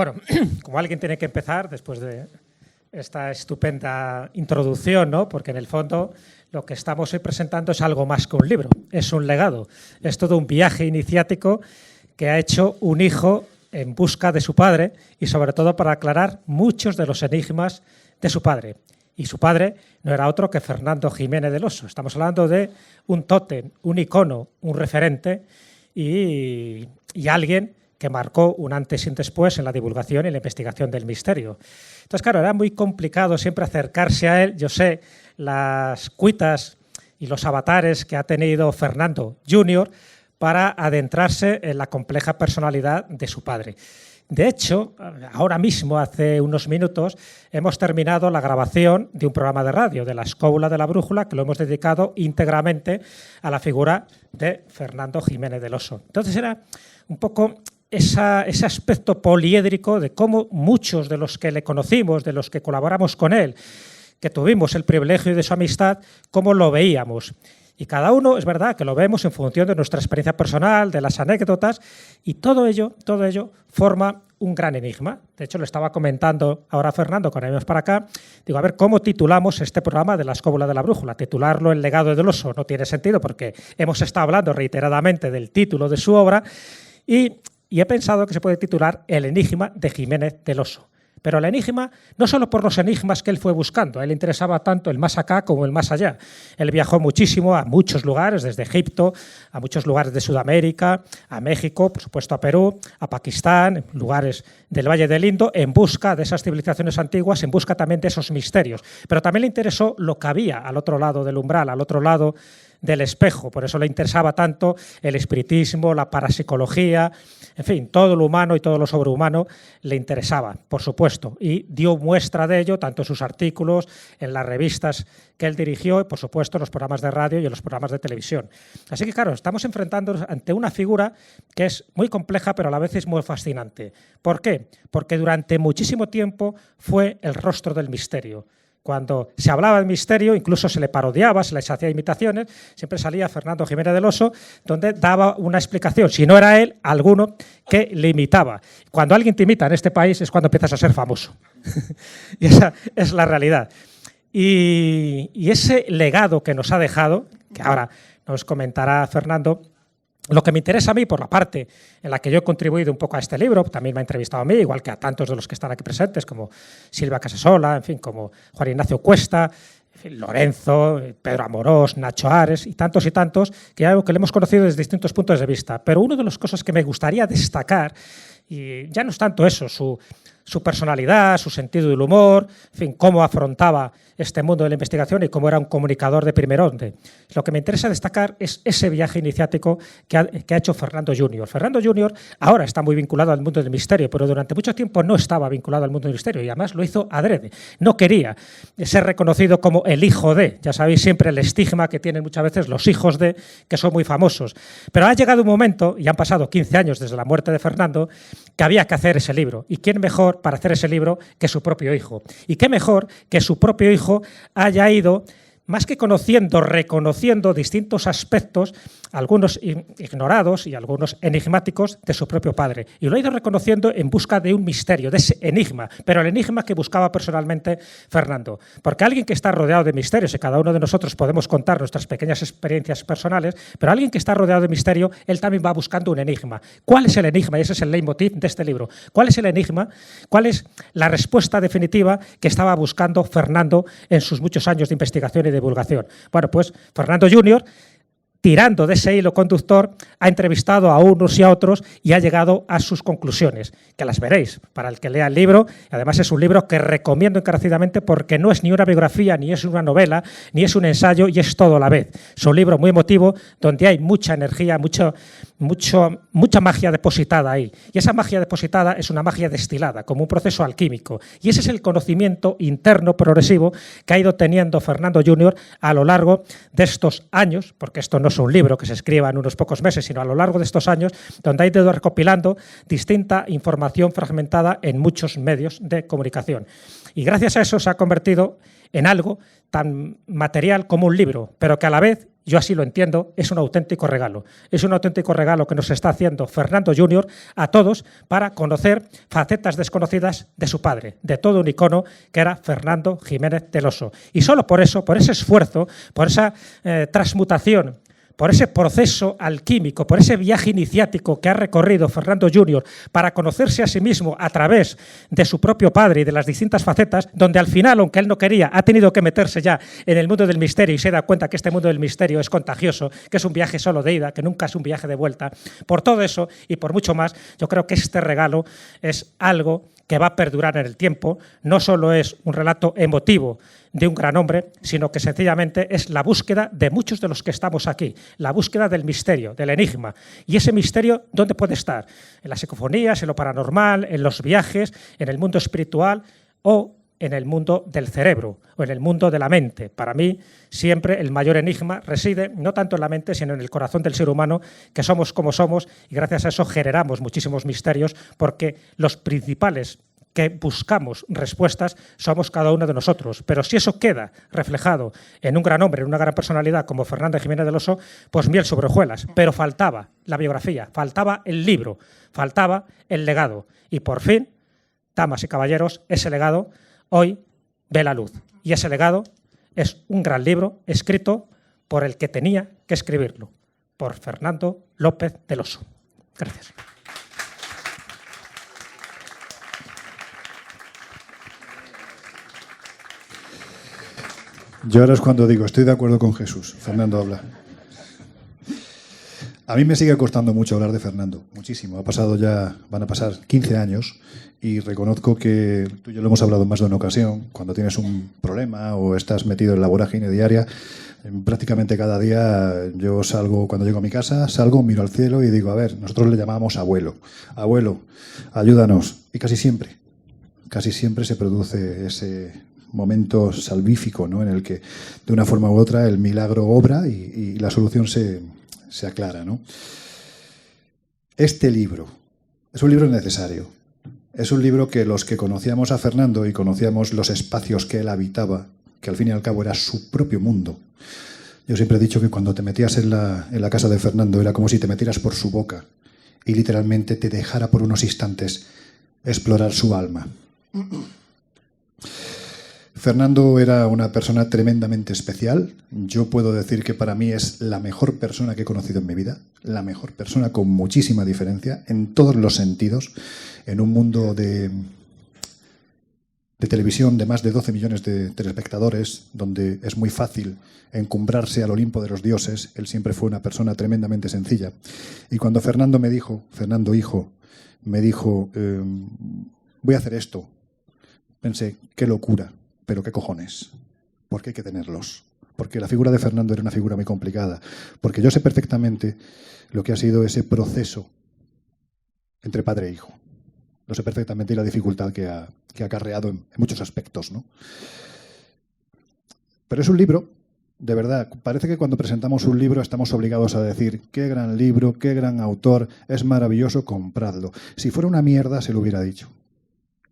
Bueno, como alguien tiene que empezar después de esta estupenda introducción, ¿no? Porque en el fondo lo que estamos hoy presentando es algo más que un libro, es un legado, es todo un viaje iniciático que ha hecho un hijo en busca de su padre y sobre todo para aclarar muchos de los enigmas de su padre. Y su padre no era otro que Fernando Jiménez del Oso. Estamos hablando de un tótem, un icono, un referente y alguien que marcó un antes y un después en la divulgación y la investigación del misterio. Entonces, claro, era muy complicado siempre acercarse a él. Yo sé las cuitas y los avatares que ha tenido Fernando Jr. para adentrarse en la compleja personalidad de su padre. De hecho, ahora mismo, hace unos minutos, hemos terminado la grabación de un programa de radio, de la Escóbula de la Brújula, que lo hemos dedicado íntegramente a la figura de Fernando Jiménez del Oso. Entonces era un poco ese aspecto poliédrico de cómo muchos de los que le conocimos, de los que colaboramos con él, que tuvimos el privilegio de su amistad, cómo lo veíamos. Y cada uno, es verdad, que lo vemos en función de nuestra experiencia personal, de las anécdotas, y todo ello forma un gran enigma. De hecho, lo estaba comentando ahora Fernando cuando venimos para acá. Digo, a ver, ¿cómo titulamos este programa de la Escóbula de la Brújula? Titularlo El legado del oso no tiene sentido porque hemos estado hablando reiteradamente del título de su obra y he pensado que se puede titular El enigma de Jiménez del Oso. Pero el enigma, no solo por los enigmas que él fue buscando, a él le interesaba tanto el más acá como el más allá. Él viajó muchísimo a muchos lugares, desde Egipto, a muchos lugares de Sudamérica, a México, por supuesto a Perú, a Pakistán, lugares del Valle del Indo, en busca de esas civilizaciones antiguas, en busca también de esos misterios. Pero también le interesó lo que había al otro lado del umbral, al otro lado del espejo. Por eso le interesaba tanto el espiritismo, la parapsicología, en fin, todo lo humano y todo lo sobrehumano le interesaba, por supuesto, y dio muestra de ello tanto en sus artículos, en las revistas que él dirigió y, por supuesto, en los programas de radio y en los programas de televisión. Así que, claro, estamos enfrentándonos ante una figura que es muy compleja, pero a la vez es muy fascinante. ¿Por qué? Porque durante muchísimo tiempo fue el rostro del misterio. Cuando se hablaba del misterio, incluso se le parodiaba, se les hacía imitaciones, siempre salía Fernando Jiménez del Oso, donde daba una explicación. Si no era él, alguno que le imitaba. Cuando alguien te imita en este país es cuando empiezas a ser famoso. Y esa es la realidad. Y ese legado que nos ha dejado, que ahora nos comentará Fernando, lo que me interesa a mí, por la parte en la que yo he contribuido un poco a este libro, también me ha entrevistado a mí, igual que a tantos de los que están aquí presentes, como Silvia Casasola, en fin, como Juan Ignacio Cuesta, en fin, Lorenzo, Pedro Amorós, Nacho Ares y tantos, que es algo que le hemos conocido desde distintos puntos de vista. Pero una de las cosas que me gustaría destacar, y ya no es tanto eso, su personalidad, su sentido del humor, en fin, cómo afrontaba este mundo de la investigación y cómo era un comunicador de primer orden. Lo que me interesa destacar es ese viaje iniciático que ha hecho Fernando Jr. Fernando Jr. ahora está muy vinculado al mundo del misterio, pero durante mucho tiempo no estaba vinculado al mundo del misterio y además lo hizo adrede. No quería ser reconocido como el hijo de, ya sabéis siempre el estigma que tienen muchas veces los hijos de, que son muy famosos. Pero ha llegado un momento, y han pasado 15 años desde la muerte de Fernando, que había que hacer ese libro. ¿Y quién mejor para hacer ese libro que su propio hijo? Y qué mejor que su propio hijo haya ido, más que conociendo, reconociendo distintos aspectos, algunos ignorados y algunos enigmáticos de su propio padre. Y lo ha ido reconociendo en busca de un misterio, de ese enigma, pero el enigma que buscaba personalmente Fernando. Porque alguien que está rodeado de misterios, y cada uno de nosotros podemos contar nuestras pequeñas experiencias personales, pero alguien que está rodeado de misterio, él también va buscando un enigma. ¿Cuál es el enigma? Y ese es el leitmotiv de este libro. ¿Cuál es el enigma? ¿Cuál es la respuesta definitiva que estaba buscando Fernando en sus muchos años de investigación y divulgación? Bueno, pues Fernando Jr., tirando de ese hilo conductor, ha entrevistado a unos y a otros y ha llegado a sus conclusiones, que las veréis para el que lea el libro. Además es un libro que recomiendo encarecidamente porque no es ni una biografía, ni es una novela, ni es un ensayo y es todo a la vez. Es un libro muy emotivo donde hay mucha energía, mucha magia depositada ahí. Y esa magia depositada es una magia destilada, como un proceso alquímico. Y ese es el conocimiento interno progresivo que ha ido teniendo Fernando Jr. a lo largo de estos años, porque esto no es un libro que se escriba en unos pocos meses, sino a lo largo de estos años, donde ha ido recopilando distinta información fragmentada en muchos medios de comunicación. Y gracias a eso se ha convertido en algo tan material como un libro, pero que a la vez, yo así lo entiendo, es un auténtico regalo. Es un auténtico regalo que nos está haciendo Fernando Jr. a todos para conocer facetas desconocidas de su padre, de todo un icono que era Fernando Jiménez del Oso. Y solo por eso, por ese esfuerzo, por esa transmutación, por ese proceso alquímico, por ese viaje iniciático que ha recorrido Fernando Jr. para conocerse a sí mismo a través de su propio padre y de las distintas facetas, donde al final, aunque él no quería, ha tenido que meterse ya en el mundo del misterio y se da cuenta que este mundo del misterio es contagioso, que es un viaje solo de ida, que nunca es un viaje de vuelta. Por todo eso y por mucho más, yo creo que este regalo es algo que va a perdurar en el tiempo. No solo es un relato emotivo de un gran hombre, sino que sencillamente es la búsqueda de muchos de los que estamos aquí, la búsqueda del misterio, del enigma. Y ese misterio, ¿dónde puede estar? En las psicofonías, en lo paranormal, en los viajes, en el mundo espiritual o en el mundo del cerebro o en el mundo de la mente. Para mí, siempre el mayor enigma reside no tanto en la mente, sino en el corazón del ser humano, que somos como somos, y gracias a eso generamos muchísimos misterios, porque los principales que buscamos respuestas somos cada uno de nosotros. Pero si eso queda reflejado en un gran hombre, en una gran personalidad como Fernando Jiménez del Oso, pues miel sobre hojuelas. Pero faltaba la biografía, faltaba el libro, faltaba el legado. Y por fin, damas y caballeros, ese legado hoy ve la luz. Y ese legado es un gran libro escrito por el que tenía que escribirlo, por Fernando López del Oso. Gracias. Yo ahora es cuando digo, estoy de acuerdo con Jesús. Fernando habla. A mí me sigue costando mucho hablar de Fernando, muchísimo. Van a pasar 15 años y reconozco que tú y yo lo hemos hablado en más de una ocasión. Cuando tienes un problema o estás metido en la vorágine diaria, prácticamente cada día yo salgo, cuando llego a mi casa, salgo, miro al cielo y digo, a ver, nosotros le llamábamos abuelo. Abuelo, ayúdanos. Y casi siempre se produce ese momento salvífico, ¿no?, en el que de una forma u otra el milagro obra y la solución se aclara, ¿no? Este libro es un libro necesario. Es un libro que los que conocíamos a Fernando y conocíamos los espacios que él habitaba, que al fin y al cabo era su propio mundo. Yo siempre he dicho que cuando te metías en la casa de Fernando era como si te metieras por su boca y literalmente te dejara por unos instantes explorar su alma. Fernando era una persona tremendamente especial. Yo puedo decir que para mí es la mejor persona que he conocido en mi vida, la mejor persona con muchísima diferencia en todos los sentidos, en un mundo de televisión de más de 12 millones de telespectadores, donde es muy fácil encumbrarse al Olimpo de los dioses. Él siempre fue una persona tremendamente sencilla. Y cuando Fernando hijo, me dijo, voy a hacer esto, pensé, qué locura. Pero qué cojones, porque hay que tenerlos. Porque la figura de Fernando era una figura muy complicada. Porque yo sé perfectamente lo que ha sido ese proceso entre padre e hijo. Lo sé perfectamente y la dificultad que ha acarreado en muchos aspectos, ¿no? Pero es un libro, de verdad, parece que cuando presentamos un libro estamos obligados a decir qué gran libro, qué gran autor, es maravilloso, compradlo. Si fuera una mierda se lo hubiera dicho.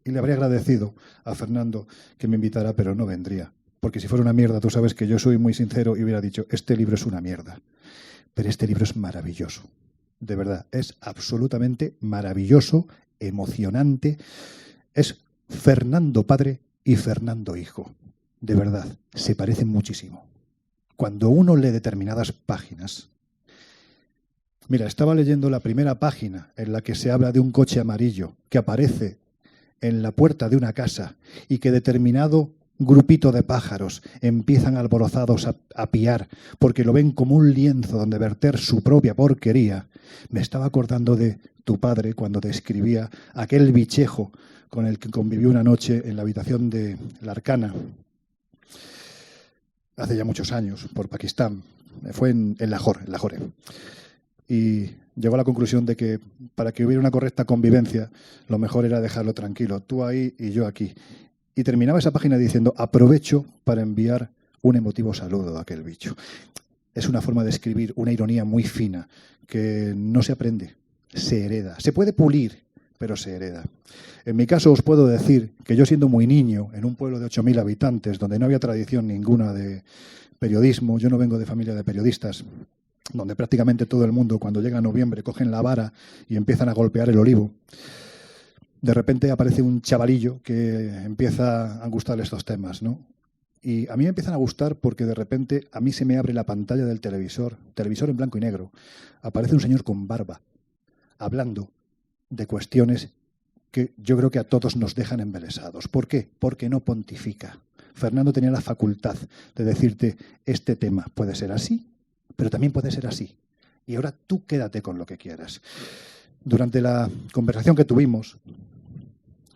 Y le habría agradecido a Fernando que me invitara, pero no vendría. Porque si fuera una mierda, tú sabes que yo soy muy sincero y hubiera dicho, este libro es una mierda. Pero este libro es maravilloso. De verdad, es absolutamente maravilloso, emocionante. Es Fernando padre y Fernando hijo. De verdad, se parecen muchísimo. Cuando uno lee determinadas páginas... Mira, estaba leyendo la primera página en la que se habla de un coche amarillo que aparece en la puerta de una casa y que determinado grupito de pájaros empiezan alborozados a piar porque lo ven como un lienzo donde verter su propia porquería. Me estaba acordando de tu padre cuando describía aquel bichejo con el que convivió una noche en la habitación de la Arcana hace ya muchos años, por Pakistán. Fue en Lahore. Y llegó a la conclusión de que para que hubiera una correcta convivencia, lo mejor era dejarlo tranquilo, tú ahí y yo aquí. Y terminaba esa página diciendo, aprovecho para enviar un emotivo saludo a aquel bicho. Es una forma de escribir, una ironía muy fina, que no se aprende, se hereda. Se puede pulir, pero se hereda. En mi caso os puedo decir que yo, siendo muy niño, en un pueblo de 8.000 habitantes, donde no había tradición ninguna de periodismo, yo no vengo de familia de periodistas, donde prácticamente todo el mundo, cuando llega noviembre, cogen la vara y empiezan a golpear el olivo. De repente aparece un chavalillo que empieza a gustarle estos temas, ¿no? Y a mí me empiezan a gustar porque de repente a mí se me abre la pantalla del televisor en blanco y negro. Aparece un señor con barba, hablando de cuestiones que yo creo que a todos nos dejan embelesados. ¿Por qué? Porque no pontifica. Fernando tenía la facultad de decirte, este tema puede ser así, pero también puede ser así. Y ahora tú quédate con lo que quieras. Durante la conversación que tuvimos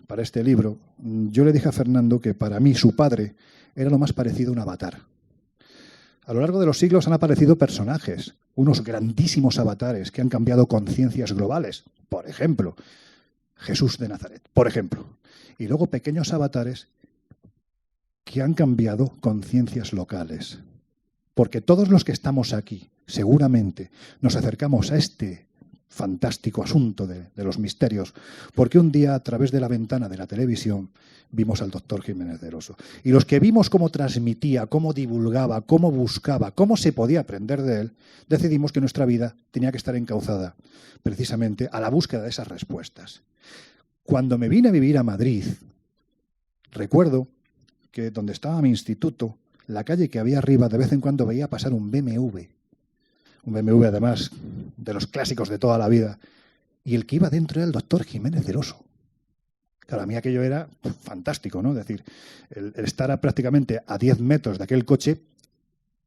para este libro, yo le dije a Fernando que para mí su padre era lo más parecido a un avatar. A lo largo de los siglos han aparecido personajes, unos grandísimos avatares que han cambiado conciencias globales. Por ejemplo, Jesús de Nazaret, por ejemplo. Y luego pequeños avatares que han cambiado conciencias locales. Porque todos los que estamos aquí, seguramente, nos acercamos a este fantástico asunto de los misterios, porque un día, a través de la ventana de la televisión, vimos al doctor Jiménez del Oso. Y los que vimos cómo transmitía, cómo divulgaba, cómo buscaba, cómo se podía aprender de él, decidimos que nuestra vida tenía que estar encauzada precisamente a la búsqueda de esas respuestas. Cuando me vine a vivir a Madrid, recuerdo que donde estaba mi instituto, la calle que había arriba, de vez en cuando veía pasar un BMW. Un BMW, además, de los clásicos de toda la vida. Y el que iba dentro era el doctor Jiménez del Oso. Claro, a mí aquello era fantástico, ¿no? Es decir, el estar prácticamente a 10 metros de aquel coche,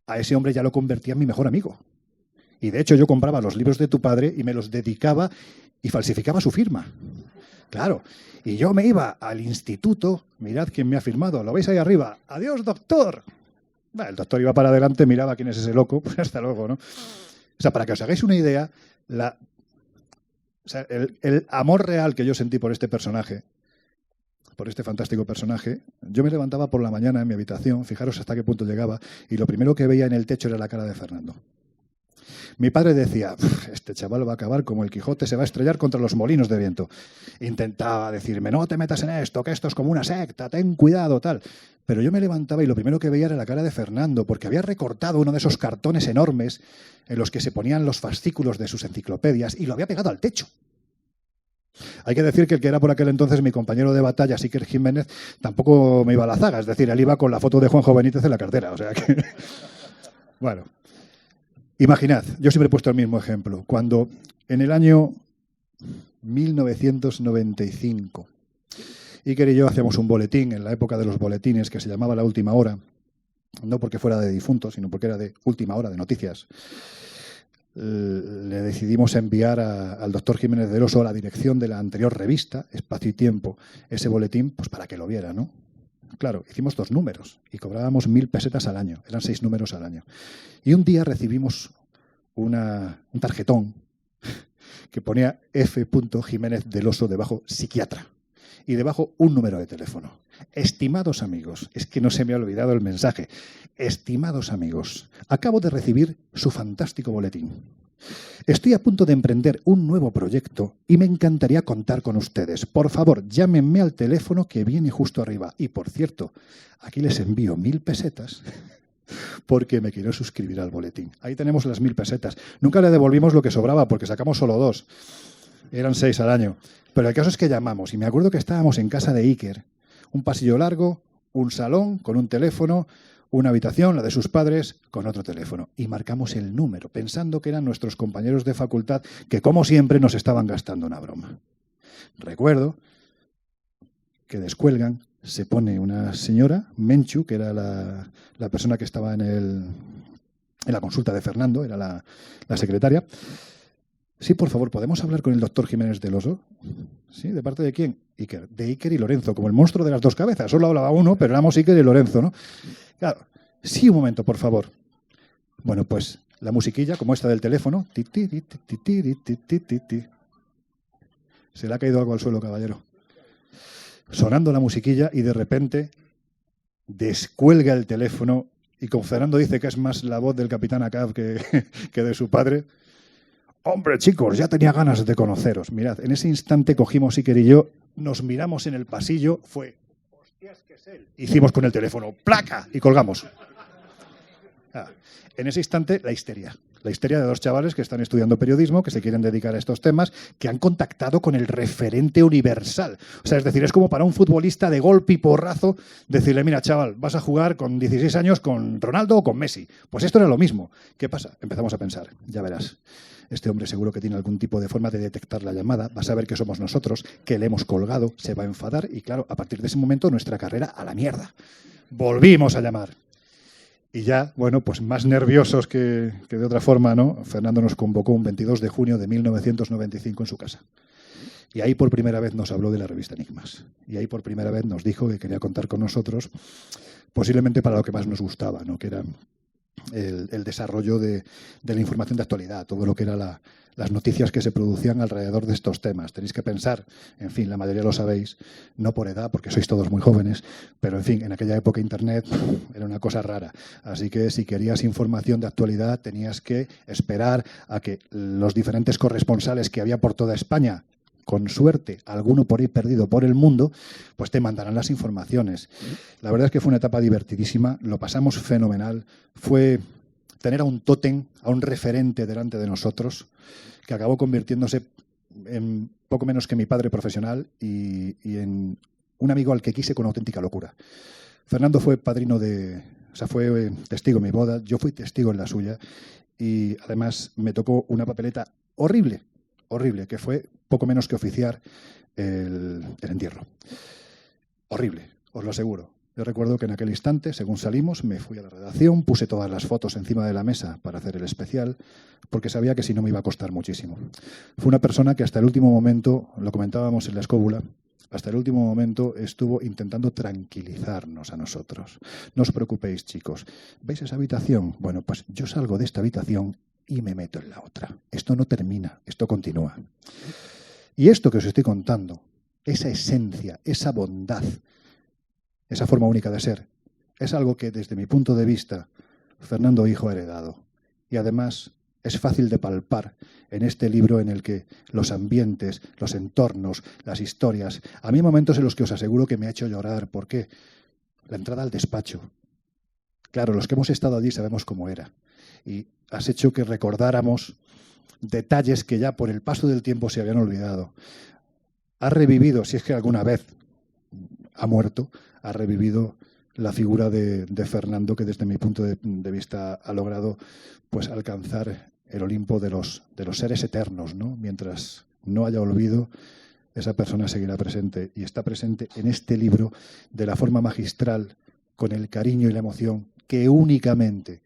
a ese hombre ya lo convertía en mi mejor amigo. Y de hecho yo compraba los libros de tu padre y me los dedicaba y falsificaba su firma. Claro. Y yo me iba al instituto, mirad quién me ha firmado, lo veis ahí arriba, adiós doctor. Bueno, el doctor iba para adelante, miraba quién es ese loco, pues hasta luego, ¿no? O sea, para que os hagáis una idea, el amor real que yo sentí por este personaje, por este fantástico personaje, yo me levantaba por la mañana en mi habitación, fijaros hasta qué punto llegaba, y lo primero que veía en el techo era la cara de Fernando. Mi padre decía, este chaval va a acabar como el Quijote, se va a estrellar contra los molinos de viento. Intentaba decirme, no te metas en esto, que esto es como una secta, ten cuidado, tal. Pero yo me levantaba y lo primero que veía era la cara de Fernando, porque había recortado uno de esos cartones enormes en los que se ponían los fascículos de sus enciclopedias y lo había pegado al techo. Hay que decir que el que era por aquel entonces mi compañero de batalla, Iker Jiménez, tampoco me iba a la zaga. Es decir, él iba con la foto de Juanjo Benítez en la cartera. O sea que... Bueno, imaginad, yo siempre he puesto el mismo ejemplo. Cuando en el año 1995... Iker y yo hacíamos un boletín en la época de los boletines que se llamaba La Última Hora, no porque fuera de difuntos, sino porque era de última hora, de noticias. Le decidimos enviar al doctor Jiménez del Oso a la dirección de la anterior revista, Espacio y Tiempo, ese boletín, pues para que lo viera, ¿no? Claro, hicimos 2 números y cobrábamos 1.000 pesetas al año, eran 6 números al año. Y un día recibimos un tarjetón que ponía F. Jiménez del Oso debajo, psiquiatra. Y debajo un número de teléfono. Estimados amigos, es que no se me ha olvidado el mensaje. Estimados amigos, acabo de recibir su fantástico boletín. Estoy a punto de emprender un nuevo proyecto y me encantaría contar con ustedes. Por favor, llámenme al teléfono que viene justo arriba. Y por cierto, aquí les envío 1.000 pesetas porque me quiero suscribir al boletín. Ahí tenemos las 1.000 pesetas. Nunca le devolvimos lo que sobraba porque sacamos solo 2. Eran 6 al año. Pero el caso es que llamamos y me acuerdo que estábamos en casa de Iker. Un pasillo largo, un salón con un teléfono, una habitación, la de sus padres, con otro teléfono. Y marcamos el número, pensando que eran nuestros compañeros de facultad que, como siempre, nos estaban gastando una broma. Recuerdo que descuelgan, se pone una señora, Menchu, que era la persona que estaba en la consulta de Fernando, era la secretaria. Sí, por favor, ¿podemos hablar con el doctor Jiménez del Oso? ¿Sí? ¿De parte de quién? Iker. De Iker y Lorenzo, como el monstruo de las 2 cabezas. Solo hablaba uno, pero éramos Iker y Lorenzo, ¿no? Claro. Sí, un momento, por favor. Bueno, pues la musiquilla, como esta del teléfono. Se le ha caído algo al suelo, caballero. Sonando la musiquilla y de repente descuelga el teléfono y como Fernando dice que es más la voz del capitán Acab que de su padre... Hombre, chicos, ya tenía ganas de conoceros. Mirad, en ese instante cogimos Iker y yo, nos miramos en el pasillo, fue, hostias, que es él. Hicimos con el teléfono, ¡placa! Y colgamos. En ese instante, la histeria. La histeria de dos chavales que están estudiando periodismo, que se quieren dedicar a estos temas, que han contactado con el referente universal. O sea, es decir, es como para un futbolista de golpe y porrazo decirle, mira, chaval, vas a jugar con 16 años con Ronaldo o con Messi. Pues esto era lo mismo. ¿Qué pasa? Empezamos a pensar, ya verás. Este hombre seguro que tiene algún tipo de forma de detectar la llamada, va a saber que somos nosotros, que le hemos colgado, se va a enfadar y claro, a partir de ese momento nuestra carrera a la mierda. Volvimos a llamar. Y ya, bueno, pues más nerviosos que de otra forma, ¿no? Fernando nos convocó un 22 de junio de 1995 en su casa. Y ahí por primera vez nos habló de la revista Enigmas. Y ahí por primera vez nos dijo que quería contar con nosotros, posiblemente para lo que más nos gustaba, ¿no? Que era el desarrollo de la información de actualidad, todo lo que era las noticias que se producían alrededor de estos temas. Tenéis que pensar, en fin, la mayoría lo sabéis, no por edad, porque sois todos muy jóvenes, pero en fin, en aquella época Internet era una cosa rara. Así que si querías información de actualidad tenías que esperar a que los diferentes corresponsales que había por toda España, con suerte, alguno por ahí perdido por el mundo, pues te mandarán las informaciones. La verdad es que fue una etapa divertidísima, lo pasamos fenomenal, fue tener a un tótem, a un referente delante de nosotros, que acabó convirtiéndose en poco menos que mi padre profesional y en un amigo al que quise con auténtica locura. Fernando fue padrino fue testigo en mi boda, yo fui testigo en la suya y además me tocó una papeleta horrible, que fue poco menos que oficiar el entierro. Horrible, os lo aseguro. Yo recuerdo que en aquel instante, según salimos, me fui a la redacción, puse todas las fotos encima de la mesa para hacer el especial, porque sabía que si no me iba a costar muchísimo. Fue una persona que hasta el último momento, lo comentábamos en la escóbula, hasta el último momento estuvo intentando tranquilizarnos a nosotros. No os preocupéis, chicos. ¿Veis esa habitación? Bueno, pues yo salgo de esta habitación y me meto en la otra. Esto no termina, esto continúa. Y esto que os estoy contando, esa esencia, esa bondad, esa forma única de ser, es algo que desde mi punto de vista Fernando Hijo ha heredado. Y además es fácil de palpar en este libro en el que los ambientes, los entornos, las historias, a mí hay momentos en los que os aseguro que me ha hecho llorar. ¿Por qué? La entrada al despacho. Claro, los que hemos estado allí sabemos cómo era. Y has hecho que recordáramos detalles que ya por el paso del tiempo se habían olvidado. Has revivido, si es que alguna vez ha muerto, ha revivido la figura de Fernando, que desde mi punto de vista ha logrado pues alcanzar el Olimpo de los seres eternos, ¿no? Mientras no haya olvido, esa persona seguirá presente y está presente en este libro de la forma magistral, con el cariño y la emoción que únicamente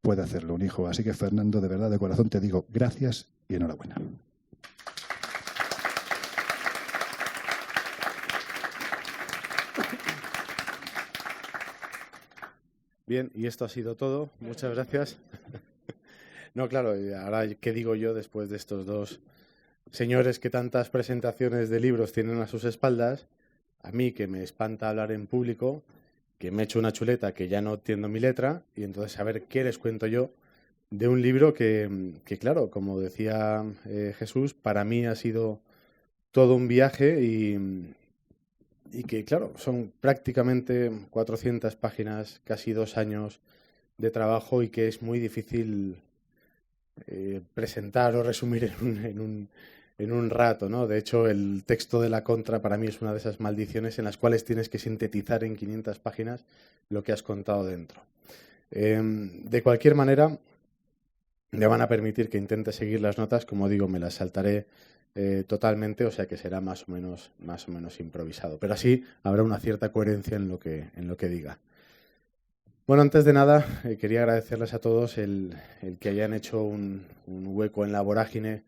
puede hacerlo un hijo. Así que, Fernando, de verdad, de corazón te digo gracias y enhorabuena. Bien, y esto ha sido todo. Muchas gracias. No, claro, ahora, ¿qué digo yo después de estos dos señores que tantas presentaciones de libros tienen a sus espaldas? A mí, que me espanta hablar en público, que me he hecho una chuleta que ya no entiendo mi letra, y entonces a ver qué les cuento yo de un libro que claro, como decía Jesús, para mí ha sido todo un viaje y que, claro, son prácticamente 400 páginas, casi 2 años de trabajo y que es muy difícil presentar o resumir en un rato, ¿no? De hecho, el texto de la contra para mí es una de esas maldiciones en las cuales tienes que sintetizar en 500 páginas lo que has contado dentro. De cualquier manera, me van a permitir que intente seguir las notas. Como digo, me las saltaré totalmente, o sea que será más o menos improvisado. Pero así habrá una cierta coherencia en lo que diga. Bueno, antes de nada, quería agradecerles a todos el que hayan hecho un hueco en la vorágine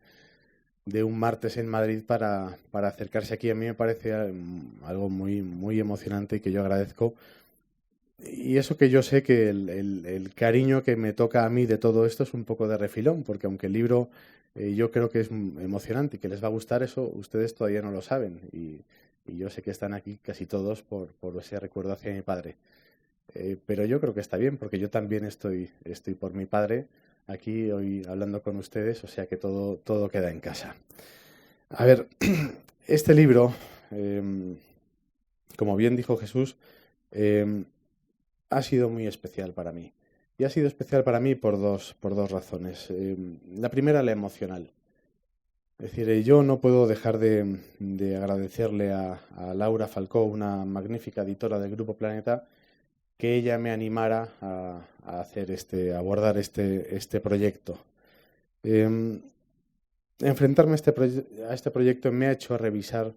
de un martes en Madrid para acercarse aquí. A mí me parece algo muy, muy emocionante y que yo agradezco. Y eso que yo sé que el cariño que me toca a mí de todo esto es un poco de refilón, porque aunque el libro yo creo que es emocionante y que les va a gustar, eso ustedes todavía no lo saben. Y yo sé que están aquí casi todos por ese recuerdo hacia mi padre. Pero yo creo que está bien, porque yo también estoy por mi padre, aquí hoy hablando con ustedes, o sea que todo queda en casa. A ver, este libro, como bien dijo Jesús, ha sido muy especial para mí. Y ha sido especial para mí por dos razones. La primera, la emocional. Es decir, yo no puedo dejar de agradecerle a Laura Falcó, una magnífica editora del Grupo Planeta, que ella me animara a abordar este proyecto. Enfrentarme a este proyecto me ha hecho revisar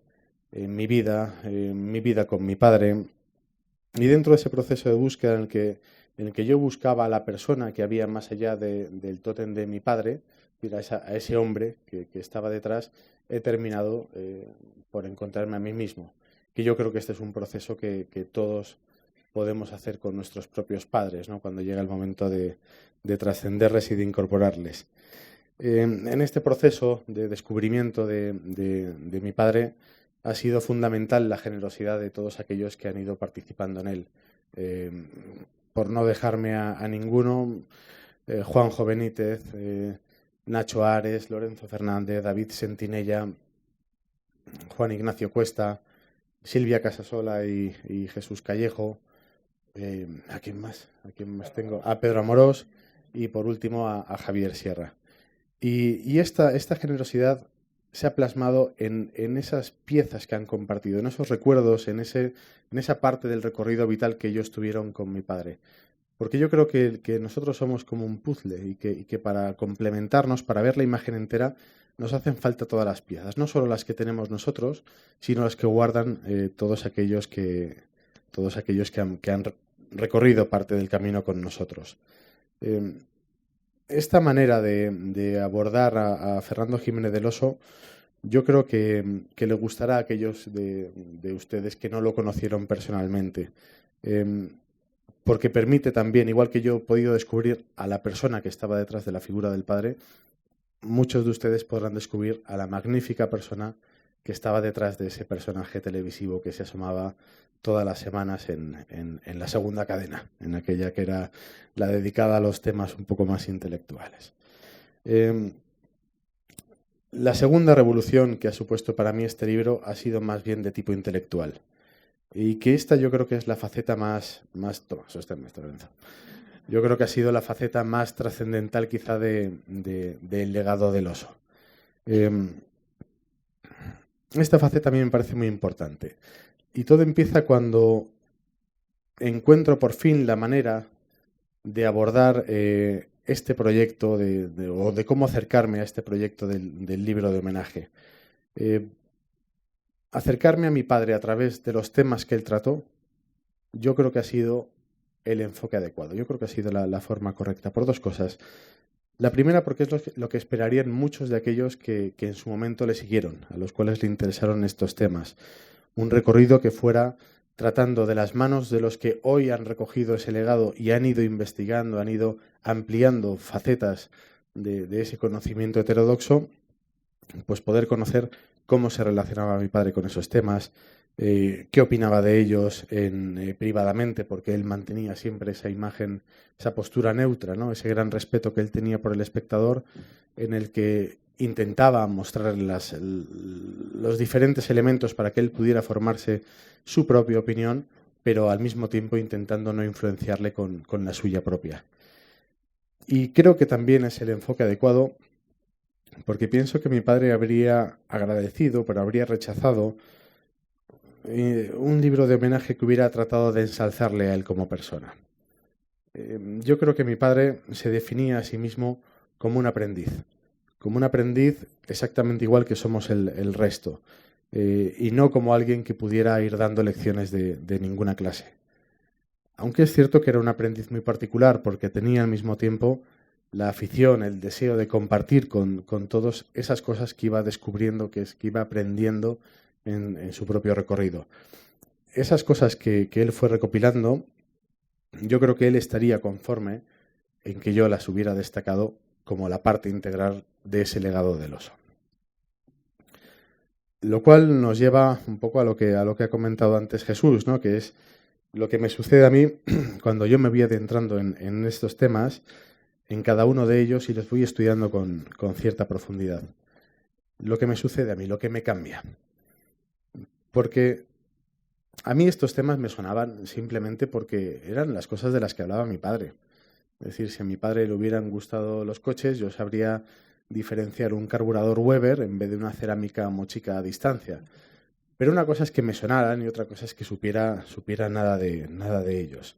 mi vida con mi padre, y dentro de ese proceso de búsqueda en el que yo buscaba a la persona que había más allá del tótem de mi padre, a ese hombre que estaba detrás, he terminado por encontrarme a mí mismo. Que yo creo que este es un proceso que todos podemos hacer con nuestros propios padres, ¿no? Cuando llega el momento de trascenderles y de incorporarles. En este proceso de descubrimiento de mi padre ha sido fundamental la generosidad de todos aquellos que han ido participando en él. Por no dejarme a ninguno, Juanjo Benítez, Nacho Ares, Lorenzo Fernández, David Sentinella, Juan Ignacio Cuesta, Silvia Casasola y Jesús Callejo. ¿A quién más? ¿A quién más tengo? A Pedro Amorós y por último a Javier Sierra. Y esta generosidad se ha plasmado en esas piezas que han compartido, en esos recuerdos, en esa parte del recorrido vital que ellos tuvieron con mi padre. Porque yo creo que nosotros somos como un puzzle y que para complementarnos, para ver la imagen entera, nos hacen falta todas las piezas. No solo las que tenemos nosotros, sino las que guardan todos aquellos que han recorrido parte del camino con nosotros. Esta manera de abordar a Fernando Jiménez del Oso, yo creo que le gustará a aquellos de ustedes que no lo conocieron personalmente. Porque permite también, igual que yo he podido descubrir a la persona que estaba detrás de la figura del padre, muchos de ustedes podrán descubrir a la magnífica persona que estaba detrás de ese personaje televisivo que se asomaba todas las semanas en la segunda cadena, en aquella que era la dedicada a los temas un poco más intelectuales. La segunda revolución que ha supuesto para mí este libro ha sido más bien de tipo intelectual. Y que esta yo creo que es la faceta más toma, sosténme esto, Lorenzo. Yo creo que ha sido la faceta más trascendental quizá del legado del oso. Esta faceta a mí me parece muy importante. Y todo empieza cuando encuentro por fin la manera de abordar este proyecto o de cómo acercarme a este proyecto del libro de homenaje. Acercarme a mi padre a través de los temas que él trató, yo creo que ha sido el enfoque adecuado. Yo creo que ha sido la forma correcta, por dos cosas. La primera, porque es lo que esperarían muchos de aquellos que en su momento le siguieron, a los cuales le interesaron estos temas. Un recorrido que fuera tratando de las manos de los que hoy han recogido ese legado y han ido investigando, han ido ampliando facetas de ese conocimiento heterodoxo, pues poder conocer cómo se relacionaba mi padre con esos temas, qué opinaba de ellos privadamente, porque él mantenía siempre esa imagen, esa postura neutra, ¿no? Ese gran respeto que él tenía por el espectador, en el que intentaba mostrar los diferentes elementos para que él pudiera formarse su propia opinión, pero al mismo tiempo intentando no influenciarle con la suya propia. Y creo que también es el enfoque adecuado, porque pienso que mi padre habría agradecido, pero habría rechazado un libro de homenaje que hubiera tratado de ensalzarle a él como persona. Yo creo que mi padre se definía a sí mismo como un aprendiz exactamente igual que somos el resto, y no como alguien que pudiera ir dando lecciones de ninguna clase. Aunque es cierto que era un aprendiz muy particular, porque tenía al mismo tiempo la afición, el deseo de compartir con todos esas cosas que iba descubriendo, que iba aprendiendo en su propio recorrido. Esas cosas que él fue recopilando, yo creo que él estaría conforme en que yo las hubiera destacado como la parte integral de ese legado del oso. Lo cual nos lleva un poco a lo que ha comentado antes Jesús, ¿no? Que es lo que me sucede a mí cuando yo me voy adentrando en estos temas. en cada uno de ellos y los voy estudiando con cierta profundidad. Lo que me sucede a mí, lo que me cambia. Porque a mí estos temas me sonaban simplemente porque eran las cosas de las que hablaba mi padre. Es decir, si a mi padre le hubieran gustado los coches, yo sabría diferenciar un carburador Weber en vez de una cerámica Mochica a distancia. Pero una cosa es que me sonaran y otra cosa es que supiera nada de ellos.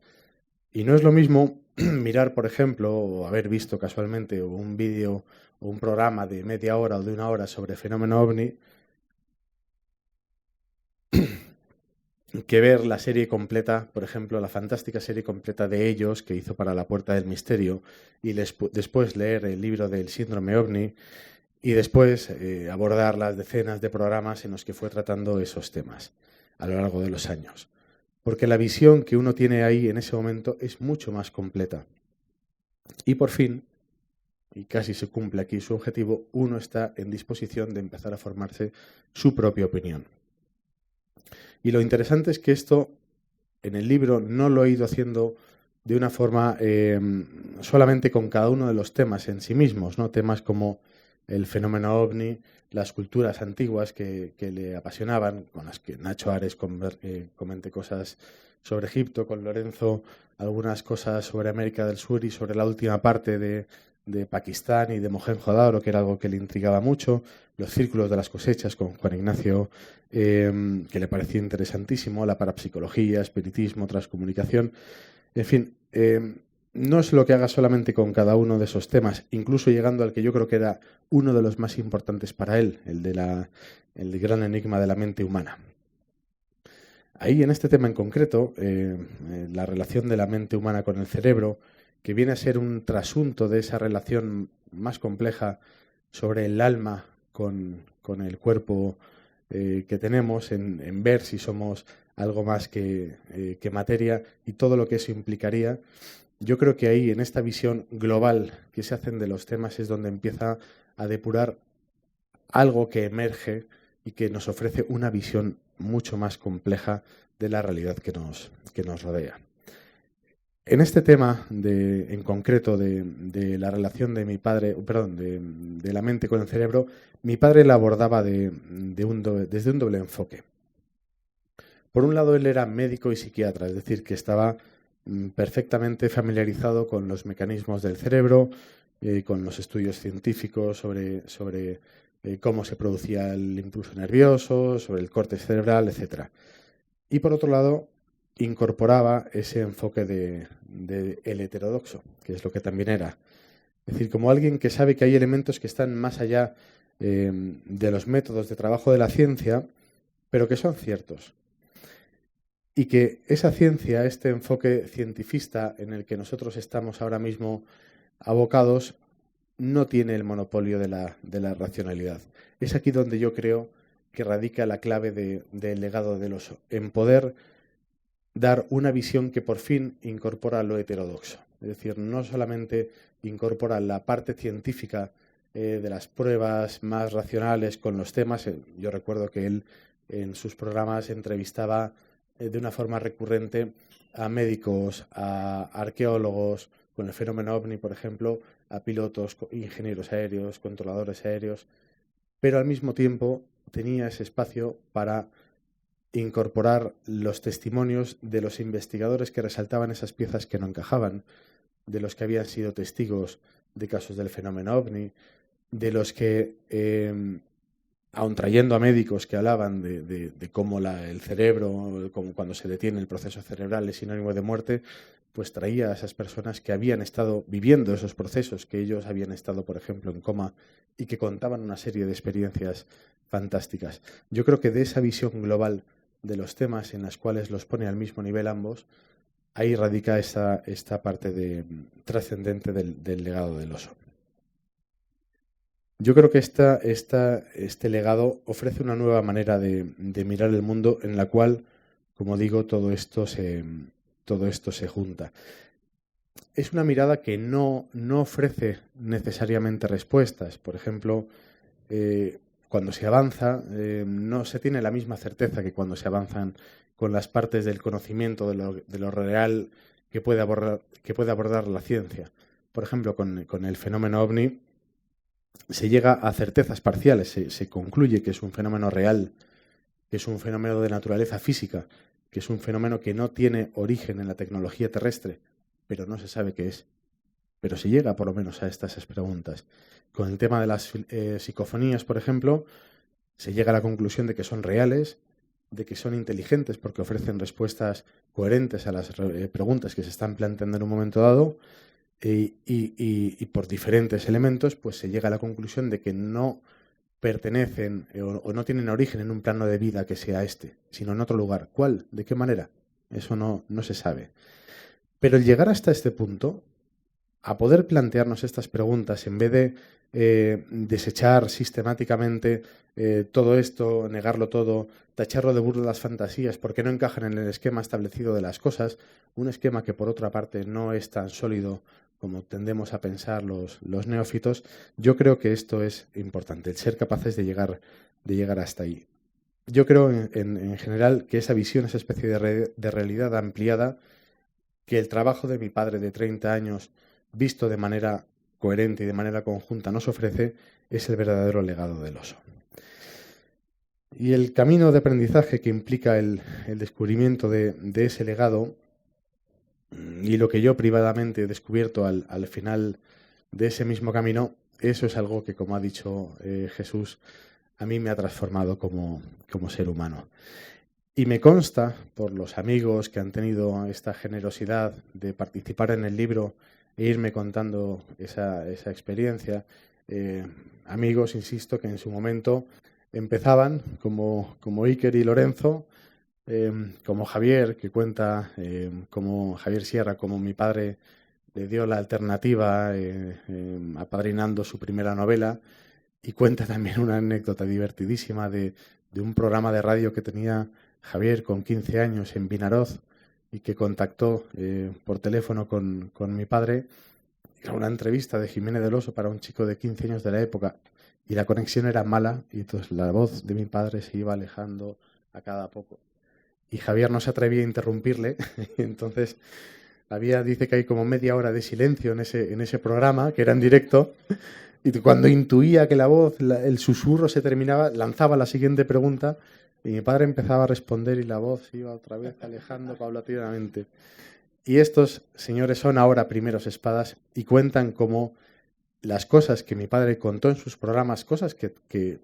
Y no es lo mismo mirar, por ejemplo, o haber visto casualmente un vídeo o un programa de media hora o de una hora sobre fenómeno ovni que ver la serie completa, por ejemplo, la fantástica serie completa de Ellos que hizo para La Puerta del Misterio y después leer el libro del síndrome ovni y después abordar las decenas de programas en los que fue tratando esos temas a lo largo de los años. Porque la visión que uno tiene ahí en ese momento es mucho más completa. Y por fin, y casi se cumple aquí su objetivo, uno está en disposición de empezar a formarse su propia opinión. Y lo interesante es que esto, en el libro, no lo he ido haciendo de una forma solamente con cada uno de los temas en sí mismos, ¿no? Temas como el fenómeno ovni, las culturas antiguas que le apasionaban, con las que Nacho Ares comente cosas sobre Egipto, con Lorenzo algunas cosas sobre América del Sur y sobre la última parte de Pakistán y de Mohenjo-Daro, que era algo que le intrigaba mucho, los círculos de las cosechas con Juan Ignacio, que le parecía interesantísimo, la parapsicología, espiritismo, transcomunicación, en fin, no es lo que haga solamente con cada uno de esos temas, incluso llegando al que yo creo que era uno de los más importantes para él, el del gran enigma de la mente humana. Ahí, en este tema en concreto, la relación de la mente humana con el cerebro, que viene a ser un trasunto de esa relación más compleja sobre el alma con el cuerpo que tenemos, en ver si somos algo más que materia y todo lo que eso implicaría. Yo creo que ahí, en esta visión global que se hacen de los temas, es donde empieza a depurar algo que emerge y que nos ofrece una visión mucho más compleja de la realidad que nos rodea. En este tema, en concreto, de la relación de mi padre, de la mente con el cerebro, mi padre la abordaba desde un doble enfoque. Por un lado, él era médico y psiquiatra, es decir, que estaba perfectamente familiarizado con los mecanismos del cerebro, con los estudios científicos sobre cómo se producía el impulso nervioso, sobre el córtex cerebral, etc. Y por otro lado, incorporaba ese enfoque del heterodoxo, que es lo que también era. Es decir, como alguien que sabe que hay elementos que están más allá de los métodos de trabajo de la ciencia, pero que son ciertos. Y que esa ciencia, este enfoque cientifista en el que nosotros estamos ahora mismo abocados, no tiene el monopolio de la racionalidad. Es aquí donde yo creo que radica la clave del legado del oso, en poder dar una visión que por fin incorpora lo heterodoxo. Es decir, no solamente incorpora la parte científica de las pruebas más racionales con los temas. Yo recuerdo que él en sus programas entrevistaba de una forma recurrente a médicos, a arqueólogos, con el fenómeno ovni, por ejemplo, a pilotos, ingenieros aéreos, controladores aéreos, pero al mismo tiempo tenía ese espacio para incorporar los testimonios de los investigadores que resaltaban esas piezas que no encajaban, de los que habían sido testigos de casos del fenómeno ovni, de los que, aun trayendo a médicos que hablaban de cómo el cerebro, como cuando se detiene el proceso cerebral es sinónimo de muerte, pues traía a esas personas que habían estado viviendo esos procesos, que ellos habían estado, por ejemplo, en coma y que contaban una serie de experiencias fantásticas. Yo creo que de esa visión global de los temas en las cuales los pone al mismo nivel ambos, ahí radica esta parte trascendente del legado del oso. Yo creo que este legado ofrece una nueva manera de mirar el mundo en la cual, como digo, todo esto se junta. Es una mirada que no ofrece necesariamente respuestas. Por ejemplo, cuando se avanza, no se tiene la misma certeza que cuando se avanzan con las partes del conocimiento de lo real que puede abordar la ciencia. por ejemplo, con el fenómeno OVNI, se llega a certezas parciales, se concluye que es un fenómeno real, que es un fenómeno de naturaleza física, que es un fenómeno que no tiene origen en la tecnología terrestre, pero no se sabe qué es. Pero se llega por lo menos a estas preguntas. Con el tema de las psicofonías, por ejemplo, se llega a la conclusión de que son reales, de que son inteligentes porque ofrecen respuestas coherentes a las preguntas que se están planteando en un momento dado, y por diferentes elementos pues se llega a la conclusión de que no pertenecen o no tienen origen en un plano de vida que sea este, sino en otro lugar. ¿Cuál? ¿De qué manera? Eso no se sabe. Pero el llegar hasta este punto, a poder plantearnos estas preguntas en vez de desechar sistemáticamente todo esto, negarlo todo, tacharlo de burlas fantasías porque no encajan en el esquema establecido de las cosas, un esquema que por otra parte no es tan sólido como tendemos a pensar los neófitos, yo creo que esto es importante, el ser capaces de llegar hasta ahí. Yo creo en general que esa visión, esa especie de realidad ampliada, que el trabajo de mi padre de 30 años, visto de manera coherente y de manera conjunta, nos ofrece, es el verdadero legado del oso. Y el camino de aprendizaje que implica el descubrimiento de ese legado, y lo que yo privadamente he descubierto al final de ese mismo camino, eso es algo que, como ha dicho Jesús, a mí me ha transformado como ser humano. Y me consta, por los amigos que han tenido esta generosidad de participar en el libro e irme contando esa experiencia, amigos, insisto, que en su momento empezaban como Iker y Lorenzo, como Javier, que cuenta, como Javier Sierra, como mi padre le dio la alternativa apadrinando su primera novela, y cuenta también una anécdota divertidísima de un programa de radio que tenía Javier con 15 años en Vinaroz y que contactó por teléfono con mi padre. Era una entrevista de Jiménez del Oso para un chico de 15 años de la época y la conexión era mala y entonces la voz de mi padre se iba alejando a cada poco. Y Javier no se atrevía a interrumpirle, entonces dice que hay como media hora de silencio en ese programa, que era en directo, y cuando intuía que la voz, el susurro se terminaba, lanzaba la siguiente pregunta y mi padre empezaba a responder y la voz se iba otra vez alejando paulatinamente. Y estos señores son ahora primeros espadas y cuentan cómo las cosas que mi padre contó en sus programas, cosas que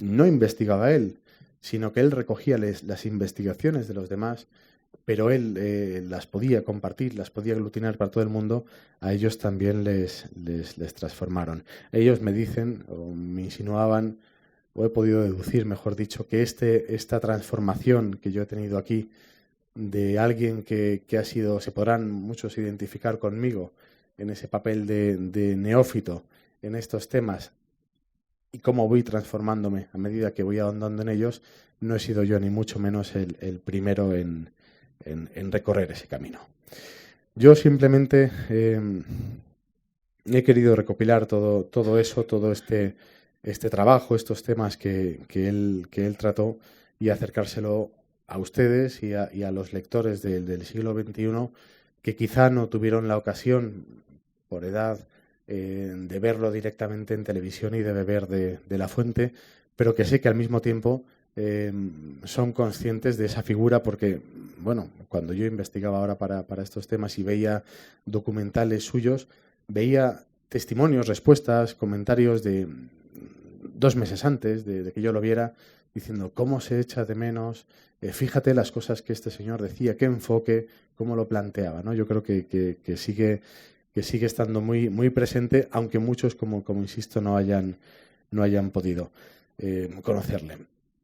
no investigaba él, sino que él recogía las investigaciones de los demás, pero él las podía compartir, las podía aglutinar para todo el mundo, a ellos también les transformaron. Ellos me dicen, o me insinuaban, o he podido deducir, mejor dicho, que esta transformación que yo he tenido aquí, de alguien que ha sido, se podrán muchos identificar conmigo en ese papel de neófito en estos temas, y cómo voy transformándome a medida que voy ahondando en ellos, no he sido yo ni mucho menos el primero en recorrer ese camino. Yo simplemente he querido recopilar todo eso, todo este trabajo, estos temas que él trató y acercárselo a ustedes y a los lectores del siglo XXI que quizá no tuvieron la ocasión, por edad, de verlo directamente en televisión y de beber de la fuente, pero que sé que al mismo tiempo son conscientes de esa figura porque, bueno, cuando yo investigaba ahora para estos temas y veía documentales suyos, veía testimonios, respuestas, comentarios de 2 meses antes de que yo lo viera, diciendo cómo se echa de menos, fíjate las cosas que este señor decía, qué enfoque, cómo lo planteaba, ¿no? Yo creo que sigue estando muy, muy presente, aunque muchos, como insisto, no hayan podido conocerle.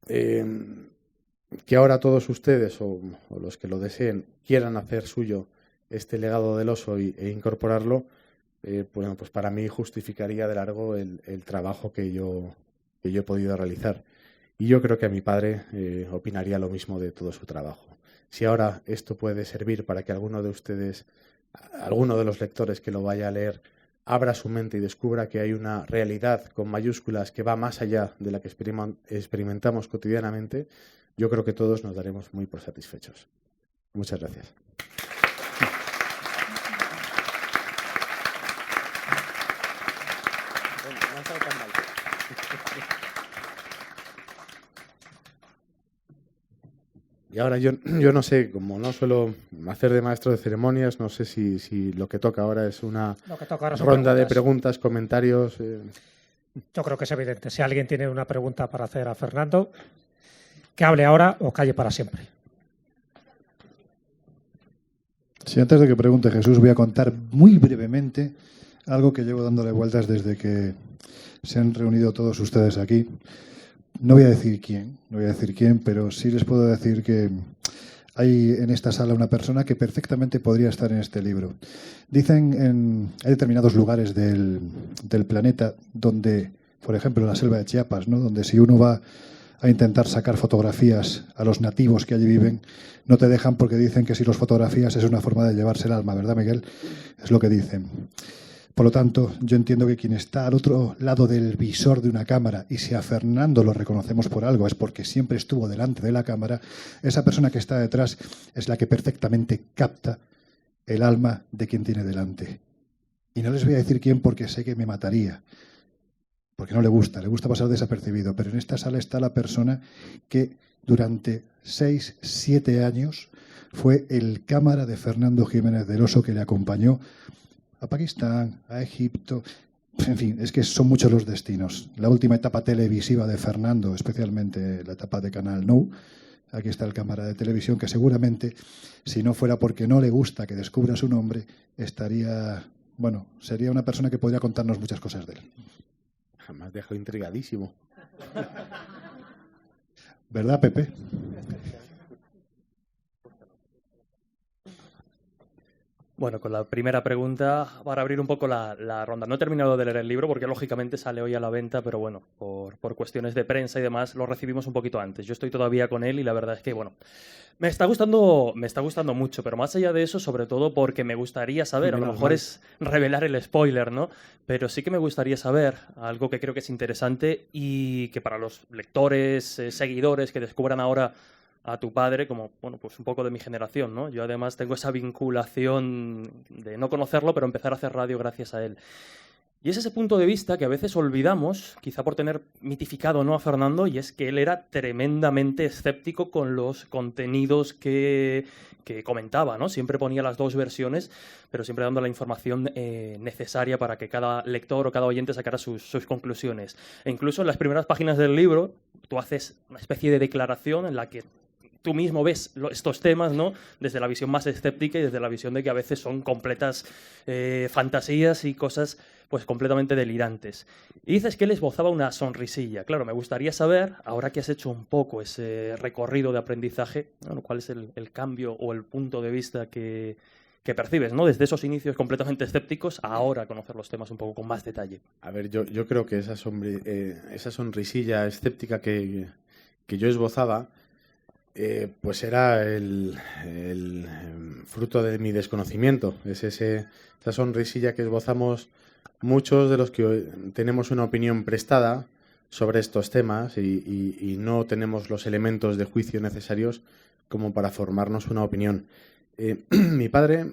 Que ahora todos ustedes, o los que lo deseen, quieran hacer suyo este legado del oso e incorporarlo, bueno, pues para mí justificaría de largo el trabajo que yo he podido realizar. Y yo creo que a mi padre opinaría lo mismo de todo su trabajo. Si ahora esto puede servir para que alguno de ustedes, alguno de los lectores que lo vaya a leer, abra su mente y descubra que hay una realidad con mayúsculas que va más allá de la que experimentamos cotidianamente, yo creo que todos nos daremos muy por satisfechos. Muchas gracias. Y ahora yo no sé, como no suelo hacer de maestro de ceremonias, no sé si lo que toca ahora es una ronda de preguntas, comentarios. Yo creo que es evidente. Si alguien tiene una pregunta para hacer a Fernando, que hable ahora o calle para siempre. Sí, antes de que pregunte Jesús, voy a contar muy brevemente algo que llevo dándole vueltas desde que se han reunido todos ustedes aquí. No voy a decir quién, pero sí les puedo decir que hay en esta sala una persona que perfectamente podría estar en este libro. Dicen hay determinados lugares del planeta donde, por ejemplo, la selva de Chiapas, ¿no? Donde si uno va a intentar sacar fotografías a los nativos que allí viven, no te dejan porque dicen que si los fotografías es una forma de llevarse el alma, ¿verdad, Miguel? Es lo que dicen. Por lo tanto, yo entiendo que quien está al otro lado del visor de una cámara, y si a Fernando lo reconocemos por algo, es porque siempre estuvo delante de la cámara, esa persona que está detrás es la que perfectamente capta el alma de quien tiene delante. Y no les voy a decir quién porque sé que me mataría, porque no le gusta pasar desapercibido, pero en esta sala está la persona que durante 6, 7 años fue el cámara de Fernando Jiménez del Oso, que le acompañó a Pakistán, a Egipto, en fin, es que son muchos los destinos. La última etapa televisiva de Fernando, especialmente la etapa de Canal Nou, aquí está el cámara de televisión, que seguramente, si no fuera porque no le gusta que descubra su nombre, sería una persona que podría contarnos muchas cosas de él. Me has dejado intrigadísimo. ¿Verdad, Pepe? Bueno, con la primera pregunta, para abrir un poco la ronda. No he terminado de leer el libro porque lógicamente sale hoy a la venta, pero bueno, por cuestiones de prensa y demás lo recibimos un poquito antes. Yo estoy todavía con él y la verdad es que, bueno, me está gustando mucho, pero más allá de eso, sobre todo porque me gustaría saber, a lo mejor es revelar el spoiler, ¿no? Pero sí que me gustaría saber algo que creo que es interesante y que para los lectores, seguidores que descubran ahora a tu padre, como, bueno, pues un poco de mi generación, ¿no? Yo además tengo esa vinculación de no conocerlo, pero empezar a hacer radio gracias a él. Y es ese punto de vista que a veces olvidamos, quizá por tener mitificado, ¿no?, a Fernando, y es que él era tremendamente escéptico con los contenidos que comentaba, ¿no? Siempre ponía las dos versiones, pero siempre dando la información necesaria para que cada lector o cada oyente sacara sus conclusiones. E incluso en las primeras páginas del libro, tú haces una especie de declaración en la que tú mismo ves estos temas, ¿no?, desde la visión más escéptica y desde la visión de que a veces son completas fantasías y cosas pues completamente delirantes. Y dices que él esbozaba una sonrisilla. Claro, me gustaría saber, ahora que has hecho un poco ese recorrido de aprendizaje, bueno, cuál es el cambio o el punto de vista que percibes, ¿no?, desde esos inicios completamente escépticos a ahora conocer los temas un poco con más detalle. A ver, yo creo que esa sonrisilla escéptica que yo esbozaba, pues era el fruto de mi desconocimiento. Es esa sonrisilla que esbozamos muchos de los que tenemos una opinión prestada sobre estos temas y no tenemos los elementos de juicio necesarios como para formarnos una opinión. Mi padre,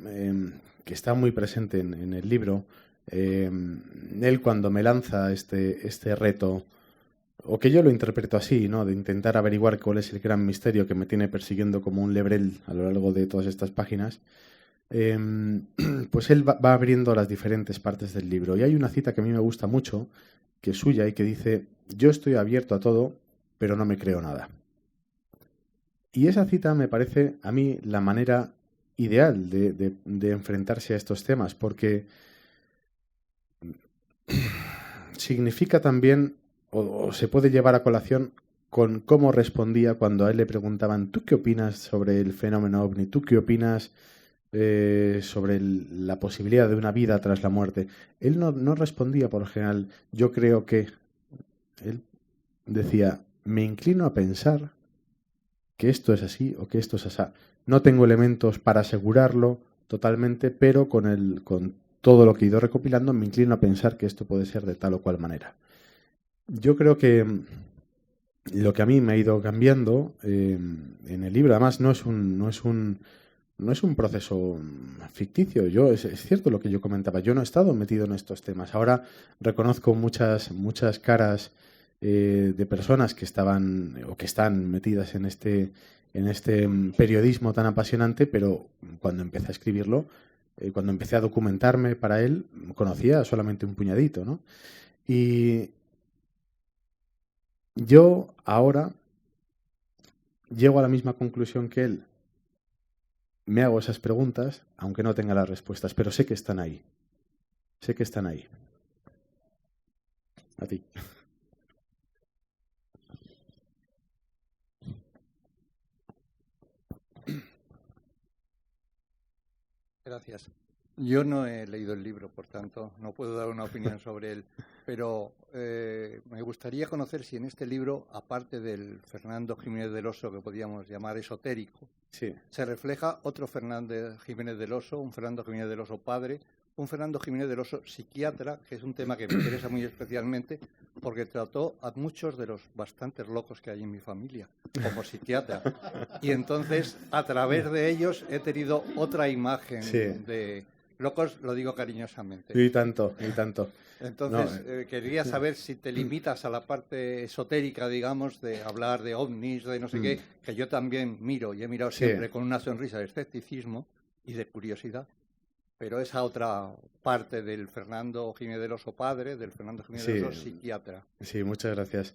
que está muy presente en el libro, él cuando me lanza este reto, o que yo lo interpreto así, ¿no?, de intentar averiguar cuál es el gran misterio que me tiene persiguiendo como un lebrel a lo largo de todas estas páginas, pues él va abriendo las diferentes partes del libro. Y hay una cita que a mí me gusta mucho, que es suya y que dice: yo estoy abierto a todo, pero no me creo nada. Y esa cita me parece a mí la manera ideal de enfrentarse a estos temas, porque significa también, o se puede llevar a colación con cómo respondía cuando a él le preguntaban: ¿tú qué opinas sobre el fenómeno OVNI? ¿Tú qué opinas sobre la posibilidad de una vida tras la muerte? Él no respondía por lo general: yo creo que. Él decía: me inclino a pensar que esto es así o que esto es así. No tengo elementos para asegurarlo totalmente, pero con todo lo que he ido recopilando me inclino a pensar que esto puede ser de tal o cual manera. Yo creo que lo que a mí me ha ido cambiando en el libro, además no es un no es un proceso ficticio. Es cierto lo que yo comentaba. Yo no he estado metido en estos temas. Ahora reconozco muchas caras de personas que estaban o que están metidas en este periodismo tan apasionante, pero cuando empecé a escribirlo, cuando empecé a documentarme para él, conocía solamente un puñadito, ¿no? Y yo ahora llego a la misma conclusión que él. Me hago esas preguntas, aunque no tenga las respuestas, pero sé que están ahí. Sé que están ahí. A ti. Gracias. Yo no he leído el libro, por tanto, no puedo dar una opinión sobre él, pero me gustaría conocer si en este libro, aparte del Fernando Jiménez del Oso, que podríamos llamar esotérico, Sí. se refleja otro Fernando Jiménez del Oso, un Fernando Jiménez del Oso padre, un Fernando Jiménez del Oso psiquiatra, que es un tema que me interesa muy especialmente, porque trató a muchos de los bastantes locos que hay en mi familia, como psiquiatra. Y entonces, a través de ellos, he tenido otra imagen de locos, lo digo cariñosamente. Y tanto, y tanto. Entonces, quería saber si te limitas a la parte esotérica, digamos, de hablar de ovnis, de no sé qué, que yo también miro y he mirado siempre con una sonrisa de escepticismo y de curiosidad. Pero esa otra parte del Fernando Jiménez del Oso padre, del Fernando Jiménez del Oso psiquiatra. Sí, muchas gracias.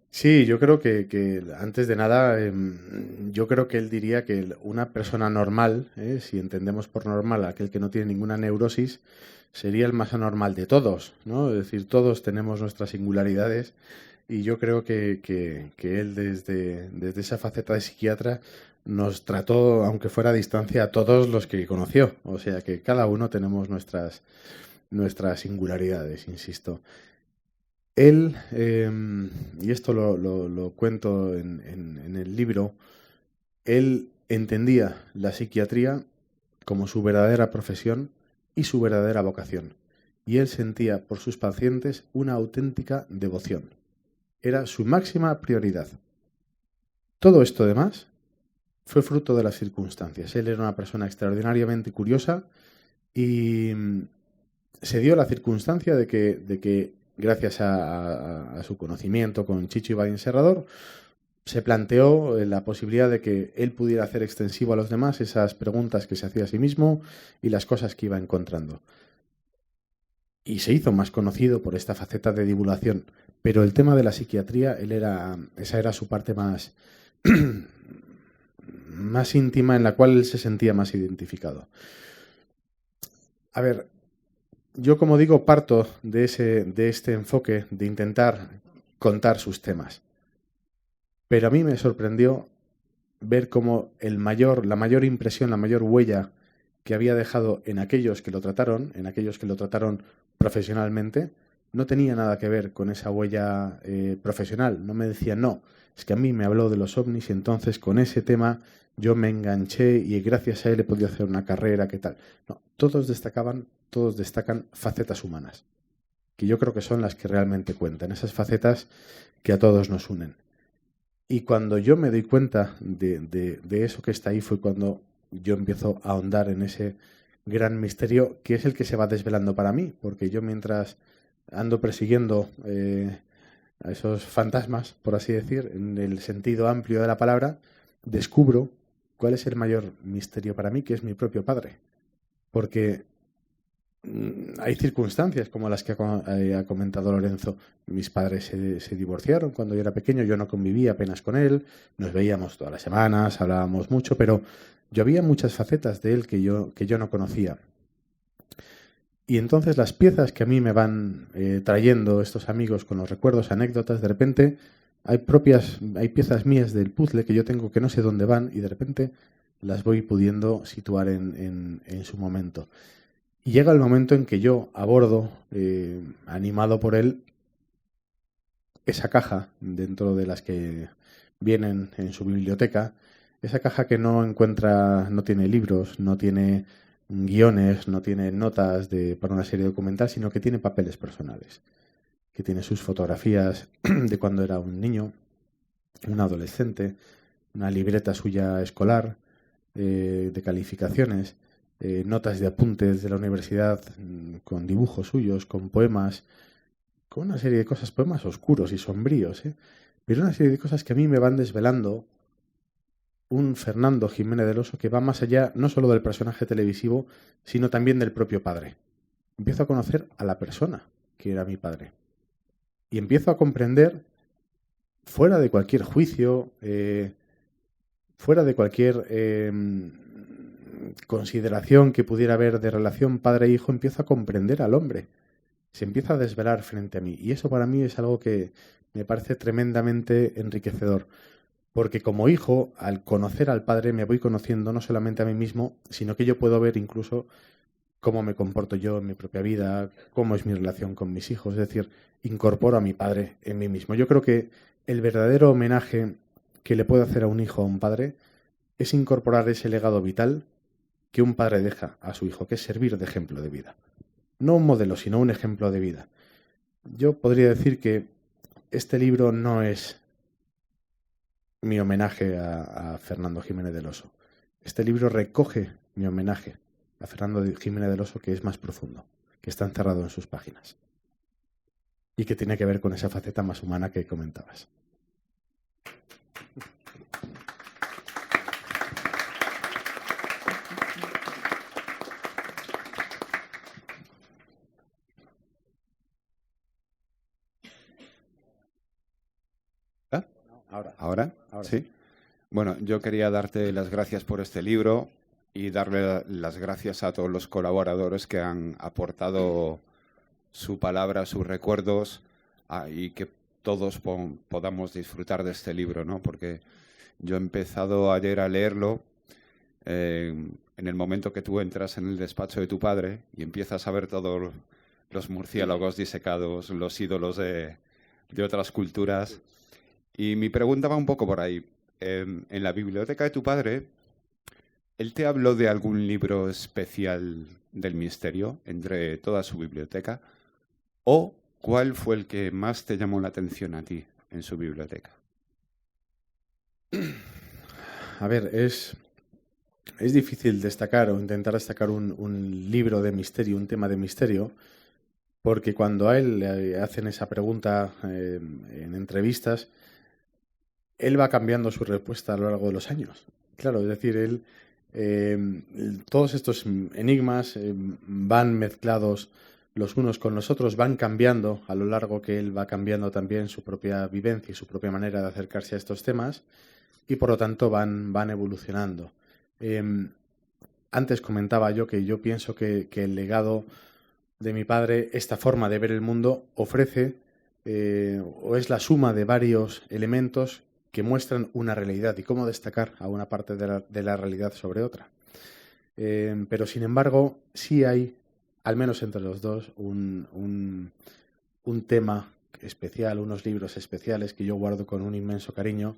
Sí, yo creo que antes de nada, yo creo que él diría que una persona normal, si entendemos por normal aquel que no tiene ninguna neurosis, sería el más anormal de todos, ¿no? Es decir, todos tenemos nuestras singularidades y yo creo que él desde esa faceta de psiquiatra nos trató, aunque fuera a distancia, a todos los que conoció. O sea que cada uno tenemos nuestras singularidades, insisto. Él, y esto lo cuento en el libro, él entendía la psiquiatría como su verdadera profesión y su verdadera vocación. Y él sentía por sus pacientes una auténtica devoción. Era su máxima prioridad. Todo esto demás fue fruto de las circunstancias. Él era una persona extraordinariamente curiosa y se dio la circunstancia de que gracias a su conocimiento con Chicho Ibáñez Serrador, se planteó la posibilidad de que él pudiera hacer extensivo a los demás esas preguntas que se hacía a sí mismo y las cosas que iba encontrando. Y se hizo más conocido por esta faceta de divulgación. Pero el tema de la psiquiatría, esa era su parte más íntima, en la cual él se sentía más identificado. A ver, yo, como digo, parto de este enfoque de intentar contar sus temas. Pero a mí me sorprendió ver cómo la mayor impresión, la mayor huella que había dejado en aquellos que lo trataron profesionalmente, no tenía nada que ver con esa huella profesional. No me decían, no, es que a mí me habló de los ovnis y entonces con ese tema yo me enganché y gracias a él he podido hacer una carrera, ¿qué tal? No, todos destacan facetas humanas, que yo creo que son las que realmente cuentan, esas facetas que a todos nos unen. Y cuando yo me doy cuenta de eso que está ahí fue cuando yo empiezo a ahondar en ese gran misterio que es el que se va desvelando para mí, porque yo mientras ando persiguiendo a esos fantasmas, por así decir, en el sentido amplio de la palabra, descubro cuál es el mayor misterio para mí, que es mi propio padre. Porque hay circunstancias como las que ha comentado Lorenzo. Mis padres se divorciaron cuando yo era pequeño, yo no convivía apenas con él, nos veíamos todas las semanas, hablábamos mucho, pero yo había muchas facetas de él que yo no conocía. Y entonces las piezas que a mí me van trayendo estos amigos con los recuerdos, anécdotas, de repente hay piezas mías del puzzle que yo tengo que no sé dónde van y de repente las voy pudiendo situar en su momento. Y llega el momento en que yo abordo, animado por él, esa caja dentro de las que vienen en su biblioteca, esa caja que no tiene libros, no tiene guiones, no tiene notas para una serie documental, sino que tiene papeles personales, que tiene sus fotografías de cuando era un niño, un adolescente, una libreta suya escolar, de calificaciones, notas de apuntes de la universidad con dibujos suyos, con poemas, con una serie de cosas, poemas oscuros y sombríos, pero una serie de cosas que a mí me van desvelando un Fernando Jiménez del Oso que va más allá no solo del personaje televisivo, sino también del propio padre. Empiezo a conocer a la persona que era mi padre. Y empiezo a comprender, fuera de cualquier juicio, fuera de cualquier consideración que pudiera haber de relación padre-hijo, empiezo a comprender al hombre. Se empieza a desvelar frente a mí. Y eso para mí es algo que me parece tremendamente enriquecedor. Porque como hijo, al conocer al padre, me voy conociendo no solamente a mí mismo, sino que yo puedo ver incluso cómo me comporto yo en mi propia vida, cómo es mi relación con mis hijos. Es decir, incorporo a mi padre en mí mismo. Yo creo que el verdadero homenaje que le puede hacer a un hijo a un padre es incorporar ese legado vital que un padre deja a su hijo, que es servir de ejemplo de vida. No un modelo, sino un ejemplo de vida. Yo podría decir que este libro no es mi homenaje a Fernando Jiménez del Oso. Este libro recoge mi homenaje a Fernando Jiménez del Oso, que es más profundo, que está encerrado en sus páginas y que tiene que ver con esa faceta más humana que comentabas. ¿Ahora? Sí. Bueno, yo quería darte las gracias por este libro y darle las gracias a todos los colaboradores que han aportado su palabra, sus recuerdos, y que todos podamos disfrutar de este libro, ¿no? Porque yo he empezado ayer a leerlo en el momento que tú entras en el despacho de tu padre y empiezas a ver todos los murciélagos disecados, los ídolos de otras culturas. Y mi pregunta va un poco por ahí. En la biblioteca de tu padre, ¿él te habló de algún libro especial del misterio entre toda su biblioteca? ¿O cuál fue el que más te llamó la atención a ti en su biblioteca? A ver, es difícil destacar o intentar destacar un libro de misterio, un tema de misterio, porque cuando a él le hacen esa pregunta en entrevistas, él va cambiando su respuesta a lo largo de los años. Claro, es decir, él todos estos enigmas van mezclados los unos con los otros, van cambiando a lo largo que él va cambiando también su propia vivencia y su propia manera de acercarse a estos temas, y por lo tanto van evolucionando. Antes comentaba yo que yo pienso que el legado de mi padre, esta forma de ver el mundo, ofrece o es la suma de varios elementos que muestran una realidad y cómo destacar a una parte de la realidad sobre otra. Pero sin embargo, sí hay, al menos entre los dos, un tema especial, unos libros especiales que yo guardo con un inmenso cariño,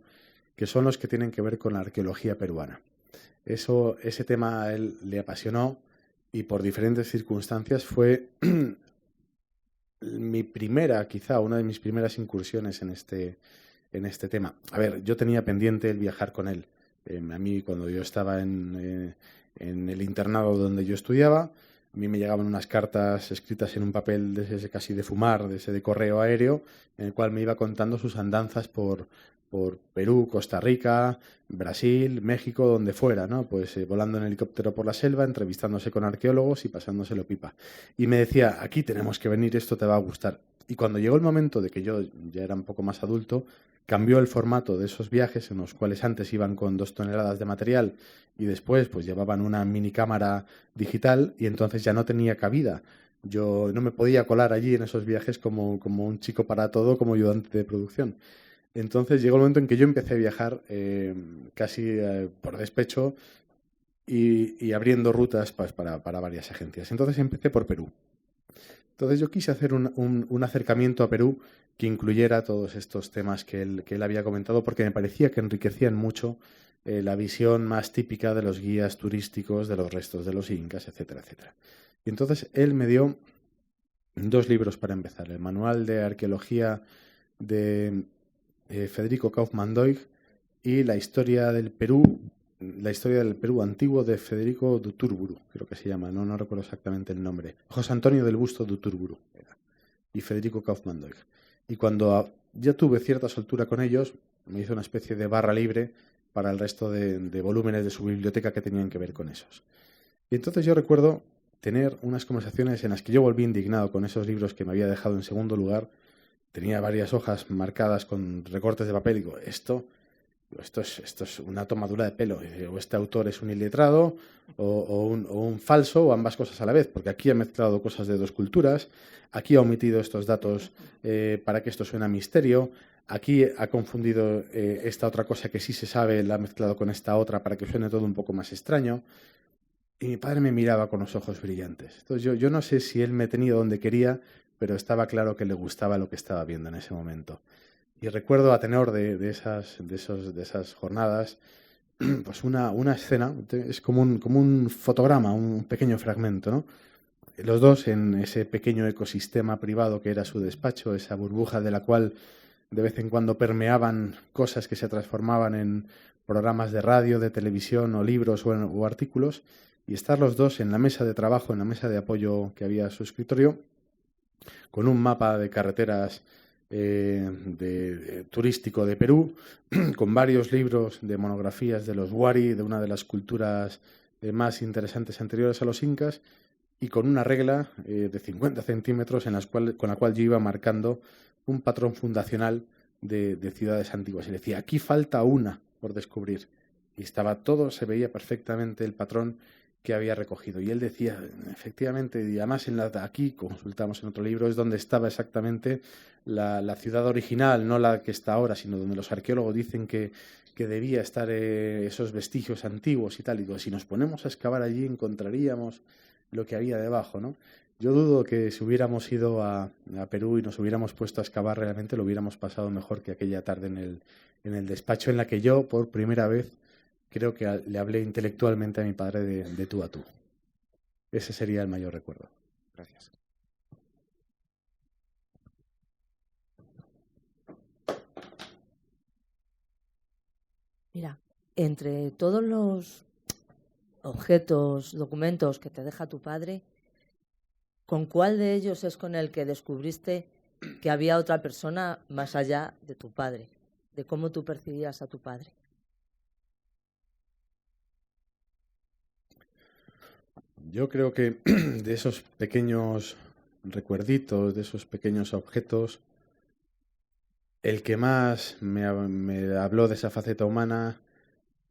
que son los que tienen que ver con la arqueología peruana. Ese tema a él le apasionó y por diferentes circunstancias fue mi primera, quizá una de mis primeras incursiones en este tema. A ver, yo tenía pendiente el viajar con él. A mí, cuando yo estaba en el internado donde yo estudiaba, a mí me llegaban unas cartas escritas en un papel de ese casi de fumar, de ese de correo aéreo, en el cual me iba contando sus andanzas por Perú, Costa Rica, Brasil, México, donde fuera, ¿no? Pues volando en helicóptero por la selva, entrevistándose con arqueólogos y pasándoselo pipa. Y me decía, aquí tenemos que venir, esto te va a gustar. Y cuando llegó el momento de que yo ya era un poco más adulto, cambió el formato de esos viajes, en los cuales antes iban con 2 toneladas de material y después pues llevaban una mini cámara digital, y entonces ya no tenía cabida. Yo no me podía colar allí en esos viajes como un chico para todo, como ayudante de producción. Entonces llegó el momento en que yo empecé a viajar casi por despecho y abriendo rutas pues, para varias agencias. Entonces empecé por Perú. Entonces yo quise hacer un acercamiento a Perú que incluyera todos estos temas que él había comentado, porque me parecía que enriquecían mucho la visión más típica de los guías turísticos, de los restos de los incas, etcétera, etcétera. Y entonces él me dio 2 libros para empezar. El Manual de Arqueología de Federico Kaufmann Doig y La Historia del Perú La historia del Perú antiguo de Federico Duturburu, creo que se llama, no recuerdo exactamente el nombre. José Antonio del Busto Duturburu era, y Federico Kaufmann-Doig. Y cuando ya tuve cierta soltura con ellos, me hizo una especie de barra libre para el resto de volúmenes de su biblioteca que tenían que ver con esos. Y entonces yo recuerdo tener unas conversaciones en las que yo volví indignado con esos libros que me había dejado en segundo lugar. Tenía varias hojas marcadas con recortes de papel y digo, esto es una tomadura de pelo. O este autor es un iletrado o un falso, o ambas cosas a la vez, porque aquí ha mezclado cosas de dos culturas, aquí ha omitido estos datos para que esto suene a misterio, aquí ha confundido esta otra cosa que sí se sabe, la ha mezclado con esta otra para que suene todo un poco más extraño. Y mi padre me miraba con los ojos brillantes. Entonces yo no sé si él me tenía donde quería, pero estaba claro que le gustaba lo que estaba viendo en ese momento. Y recuerdo a tenor de esas jornadas, pues una escena, es como un fotograma, un pequeño fragmento, ¿no? Los dos en ese pequeño ecosistema privado que era su despacho, esa burbuja de la cual de vez en cuando permeaban cosas que se transformaban en programas de radio, de televisión o libros o artículos, y estar los dos en la mesa de trabajo, en la mesa de apoyo que había a su escritorio, con un mapa de carreteras turístico de Perú, con varios libros de monografías de los Wari, de una de las culturas más interesantes anteriores a los incas, y con una regla de 50 centímetros con la cual yo iba marcando un patrón fundacional de ciudades antiguas. Y decía, aquí falta una por descubrir. Y estaba todo, se veía perfectamente el patrón que había recogido. Y él decía, efectivamente, y además aquí, consultamos en otro libro, es donde estaba exactamente la ciudad original, no la que está ahora, sino donde los arqueólogos dicen que debía estar esos vestigios antiguos y tal. Y digo, si nos ponemos a excavar allí encontraríamos lo que había debajo, ¿no? Yo dudo que si hubiéramos ido a Perú y nos hubiéramos puesto a excavar realmente lo hubiéramos pasado mejor que aquella tarde en el despacho en la que yo, por primera vez, creo que le hablé intelectualmente a mi padre de tú a tú. Ese sería el mayor recuerdo. Gracias. Mira, entre todos los objetos, documentos que te deja tu padre, ¿con cuál de ellos es con el que descubriste que había otra persona más allá de tu padre? De cómo tú percibías a tu padre. Yo creo que de esos pequeños recuerditos, de esos pequeños objetos, el que más me habló de esa faceta humana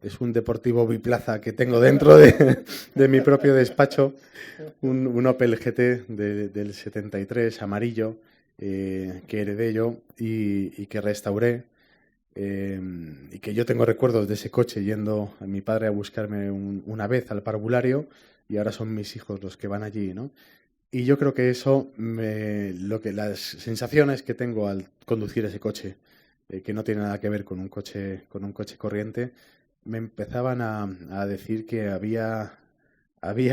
es un Deportivo biplaza que tengo dentro de mi propio despacho, un Opel GT del 73 amarillo que heredé yo y que restauré. Y que yo tengo recuerdos de ese coche yendo a mi padre a buscarme una vez al parvulario, y ahora son mis hijos los que van allí, ¿no? Y yo creo que eso, las sensaciones que tengo al conducir ese coche, que no tiene nada que ver con un coche corriente, me empezaban a decir que había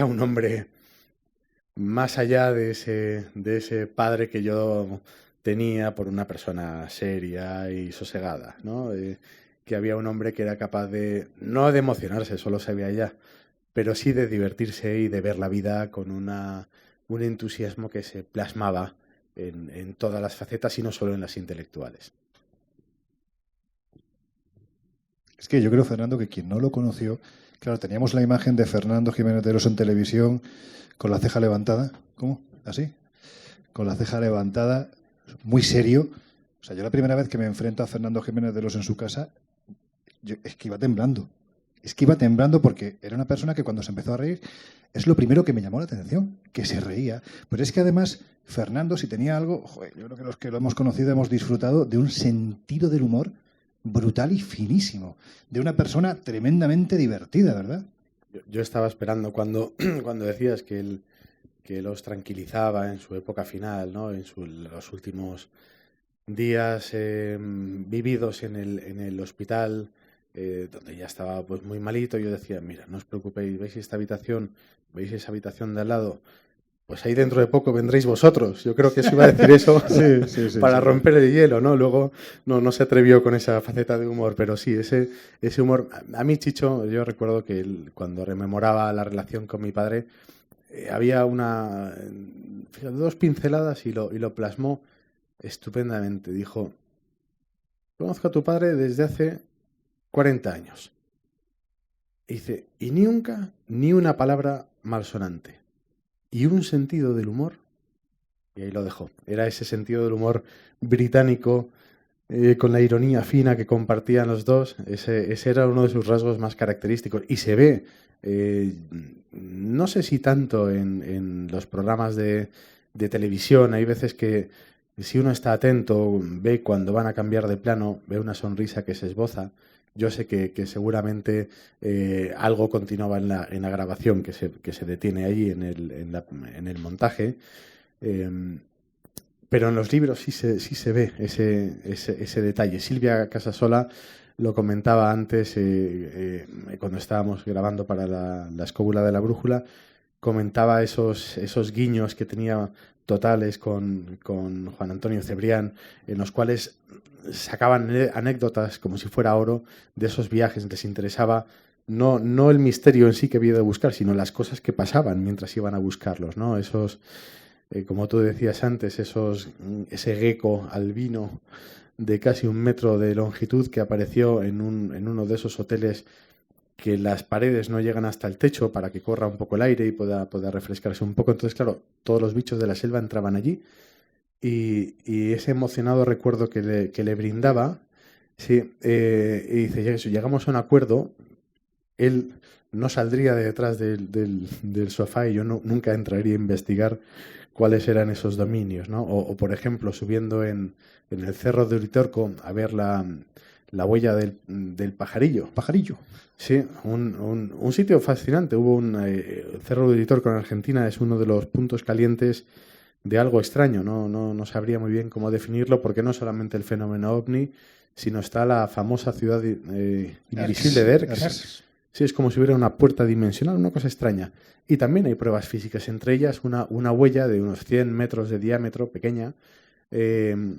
un hombre más allá de ese padre que yo tenía por una persona seria y sosegada, ¿no? Que había un hombre que era capaz no de emocionarse, solo se veía ya, pero sí de divertirse y de ver la vida con un entusiasmo que se plasmaba en todas las facetas y no solo en las intelectuales. Es que yo creo, Fernando, que quien no lo conoció, claro, teníamos la imagen de Fernando Jiménez de Los en televisión con la ceja levantada. ¿Cómo? ¿Así? Con la ceja levantada, muy serio. O sea, yo la primera vez que me enfrento a Fernando Jiménez de Los en su casa, es que iba temblando. Es que iba temblando porque era una persona que cuando se empezó a reír, es lo primero que me llamó la atención, que se reía. Pero es que además, Fernando, si tenía algo, yo creo que los que lo hemos conocido hemos disfrutado de un sentido del humor brutal y finísimo, de una persona tremendamente divertida, ¿verdad? Yo estaba esperando cuando decías que los tranquilizaba en su época final, ¿no? Los últimos días vividos en el hospital, donde ya estaba pues muy malito. Yo decía, mira, no os preocupéis, veis esa habitación de al lado, pues ahí dentro de poco vendréis vosotros. Yo creo que se iba a decir eso Sí, para romper el hielo, ¿no? Luego no se atrevió con esa faceta de humor, pero sí, ese humor. A mí, Chicho, yo recuerdo que él, cuando rememoraba la relación con mi padre, había fíjate, 2 pinceladas y lo plasmó estupendamente. Dijo: conozco a tu padre desde hace 40 años. Y dice, y nunca, ni una palabra malsonante. Y un sentido del humor, y ahí lo dejó. Era ese sentido del humor británico, con la ironía fina que compartían los dos. Ese era uno de sus rasgos más característicos. Y se ve, no sé si tanto en los programas de televisión. Hay veces que, si uno está atento, ve cuando van a cambiar de plano, ve una sonrisa que se esboza. Yo sé que seguramente algo continuaba en la grabación que se detiene ahí en el montaje, pero en los libros sí se ve ese detalle. Silvia Casasola lo comentaba antes cuando estábamos grabando para la escóbula de la brújula, comentaba esos guiños que tenía totales con Juan Antonio Cebrián, en los cuales sacaban anécdotas como si fuera oro de esos viajes. Les interesaba no el misterio en sí que había de buscar, sino las cosas que pasaban mientras iban a buscarlos, ¿no? Esos, como tú decías antes, ese gecko albino de casi 1 metro de longitud que apareció en uno de esos hoteles que las paredes no llegan hasta el techo para que corra un poco el aire y pueda refrescarse un poco. Entonces, claro, todos los bichos de la selva entraban allí. Y ese emocionado recuerdo que le brindaba, sí, y dice, llegamos a un acuerdo, él no saldría de detrás del sofá y yo nunca entraría a investigar cuáles eran esos dominios, ¿no? O por ejemplo, subiendo en el Cerro de Uritorco a ver la huella del pajarillo. Pajarillo. Sí, un sitio fascinante. El Cerro de Uritorco en Argentina es uno de los puntos calientes de algo extraño. No sabría muy bien cómo definirlo, porque no solamente el fenómeno ovni, sino está la famosa ciudad invisible de Erx. Sí, es como si hubiera una puerta dimensional, una cosa extraña. Y también hay pruebas físicas, entre ellas una huella de unos 100 metros de diámetro, pequeña, que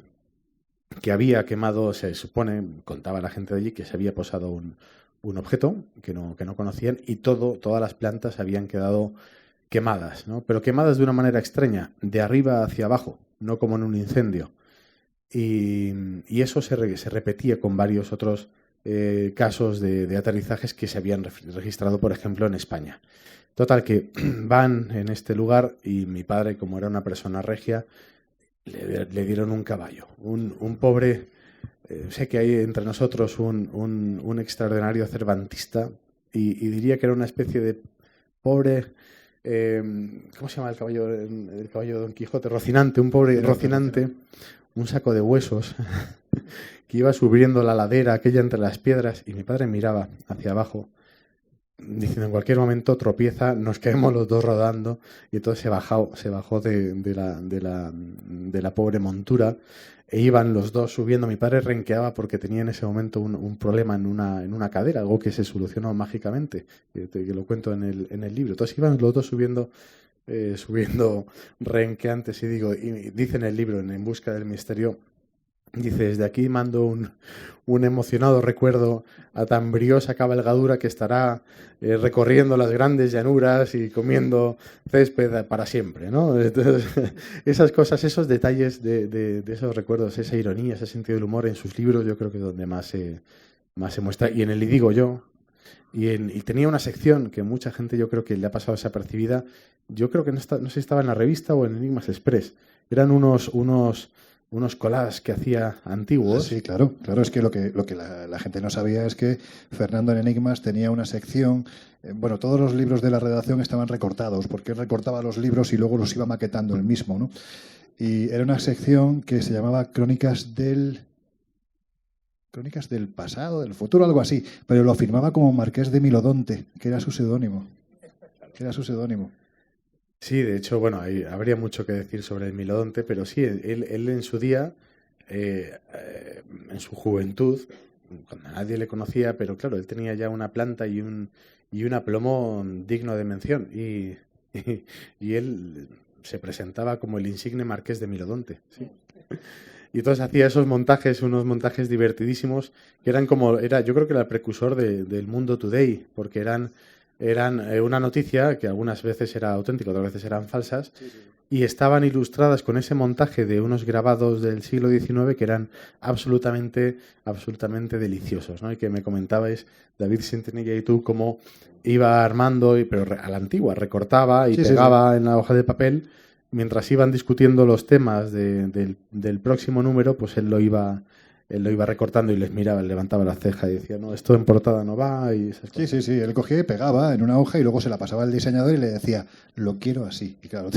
había quemado, se supone, contaba la gente de allí, que se había posado un objeto que no conocían, y todas las plantas habían quedado quemadas, ¿no? Pero quemadas de una manera extraña, de arriba hacia abajo, no como en un incendio. Y eso se repetía con varios otros casos de aterrizajes que se habían registrado, por ejemplo, en España. Total, que van en este lugar y mi padre, como era una persona regia, le dieron un caballo. Un pobre, sé que hay entre nosotros un extraordinario cervantista y diría que era una especie de pobre... ¿cómo se llama el caballo de Don Quijote? Rocinante, un pobre Rocinante, un saco de huesos que iba subiendo la ladera aquella entre las piedras, y mi padre miraba hacia abajo diciendo, en cualquier momento tropieza, nos caemos los dos rodando, y entonces se bajó de la pobre montura e iban los dos subiendo. Mi padre renqueaba porque tenía en ese momento un problema en una cadera, algo que se solucionó mágicamente, que lo cuento en el libro. Entonces iban los dos subiendo renqueantes, y dice en el libro, En busca del misterio, dice, desde aquí mando un emocionado recuerdo a tan briosa cabalgadura que estará recorriendo las grandes llanuras y comiendo césped para siempre, ¿no? Entonces, esas cosas, esos detalles de esos recuerdos, esa ironía, ese sentido del humor en sus libros, yo creo que es donde más se muestra. Y en el Y digo yo, y tenía una sección que mucha gente yo creo que le ha pasado desapercibida. Yo creo que no sé si estaba en la revista o en Enigmas Express. Eran unos collages que hacía antiguos. Sí, claro, es que lo que la gente no sabía es que Fernando en Enigmas tenía una sección, bueno, todos los libros de la redacción estaban recortados, porque él recortaba los libros y luego los iba maquetando él mismo, ¿no? Y era una sección que se llamaba Crónicas del pasado, del futuro, algo así, pero lo firmaba como Marqués de Milodonte, que era su seudónimo. Sí, de hecho, bueno, habría mucho que decir sobre el Milodonte, pero sí, él en su día, en su juventud, cuando nadie le conocía, pero claro, él tenía ya una planta y un aplomo digno de mención, y él se presentaba como el insigne marqués de Milodonte. ¿Sí? Y entonces hacía esos montajes, unos montajes divertidísimos, que eran como, yo creo que era el precursor del Mundo Today, porque eran una noticia que algunas veces era auténtica, otras veces eran falsas, y estaban ilustradas con ese montaje de unos grabados del siglo XIX que eran absolutamente deliciosos, ¿no? Y que me comentabais, David Sintenilla y tú, cómo iba armando, pero a la antigua, recortaba y pegaba en la hoja de papel. Mientras iban discutiendo los temas del próximo número, pues él lo iba recortando y les miraba, levantaba la ceja y decía, no, esto en portada no va. Y esas cosas. Sí. Él cogía y pegaba en una hoja y luego se la pasaba al diseñador y le decía, lo quiero así. Y claro,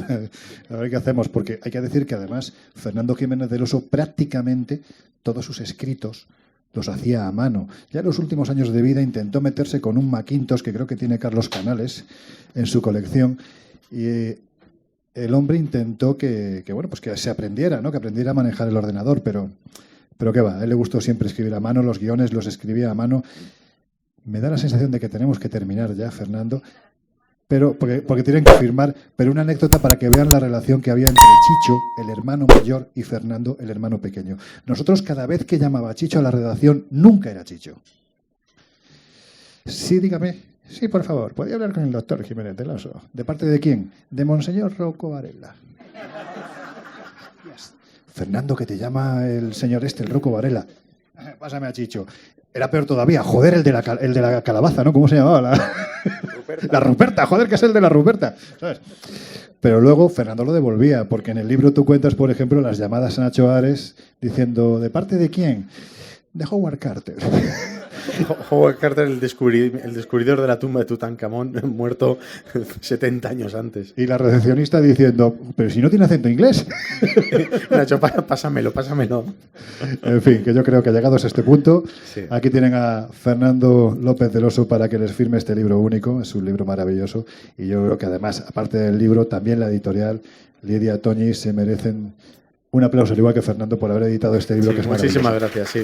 a ver qué hacemos, porque hay que decir que además Fernando Jiménez del Oso prácticamente todos sus escritos los hacía a mano. Ya en los últimos años de vida intentó meterse con un Macintosh que creo que tiene Carlos Canales en su colección y el hombre intentó que se aprendiera, ¿no? Que aprendiera a manejar el ordenador, pero qué va, a él le gustó siempre escribir a mano, los guiones los escribía a mano. Me da la sensación de que tenemos que terminar ya, Fernando, pero porque tienen que firmar, pero una anécdota para que vean la relación que había entre Chicho, el hermano mayor, y Fernando, el hermano pequeño. Nosotros cada vez que llamaba a Chicho a la redacción, nunca era Chicho. Sí, dígame. Sí, por favor, ¿podría hablar con el doctor Jiménez del Oso? ¿De parte de quién? De Monseñor Rocco Varela. Yes. Fernando, que te llama el señor el Rocco Varela. Pásame a Chicho. Era peor todavía, joder, el de la calabaza, ¿no? ¿Cómo se llamaba? La Ruperta, joder, que es el de la Ruperta, ¿sabes? Pero luego Fernando lo devolvía, porque en el libro tú cuentas, por ejemplo, las llamadas a Nacho Ares diciendo, ¿de parte de quién? De Howard Carter. Howard Carter, el descubridor de la tumba de Tutankamón, muerto 70 años antes. Y la recepcionista diciendo, pero si no tiene acento inglés. Nacho, pásamelo. En fin, que yo creo que llegados a este punto, sí. Aquí tienen a Fernando López del Oso para que les firme este libro único. Es un libro maravilloso. Y yo creo que además, aparte del libro, también la editorial Lidia Toñi se merecen un aplauso, al igual que Fernando, por haber editado este libro, Sí, que es maravilloso. Muchísimas gracias, sí.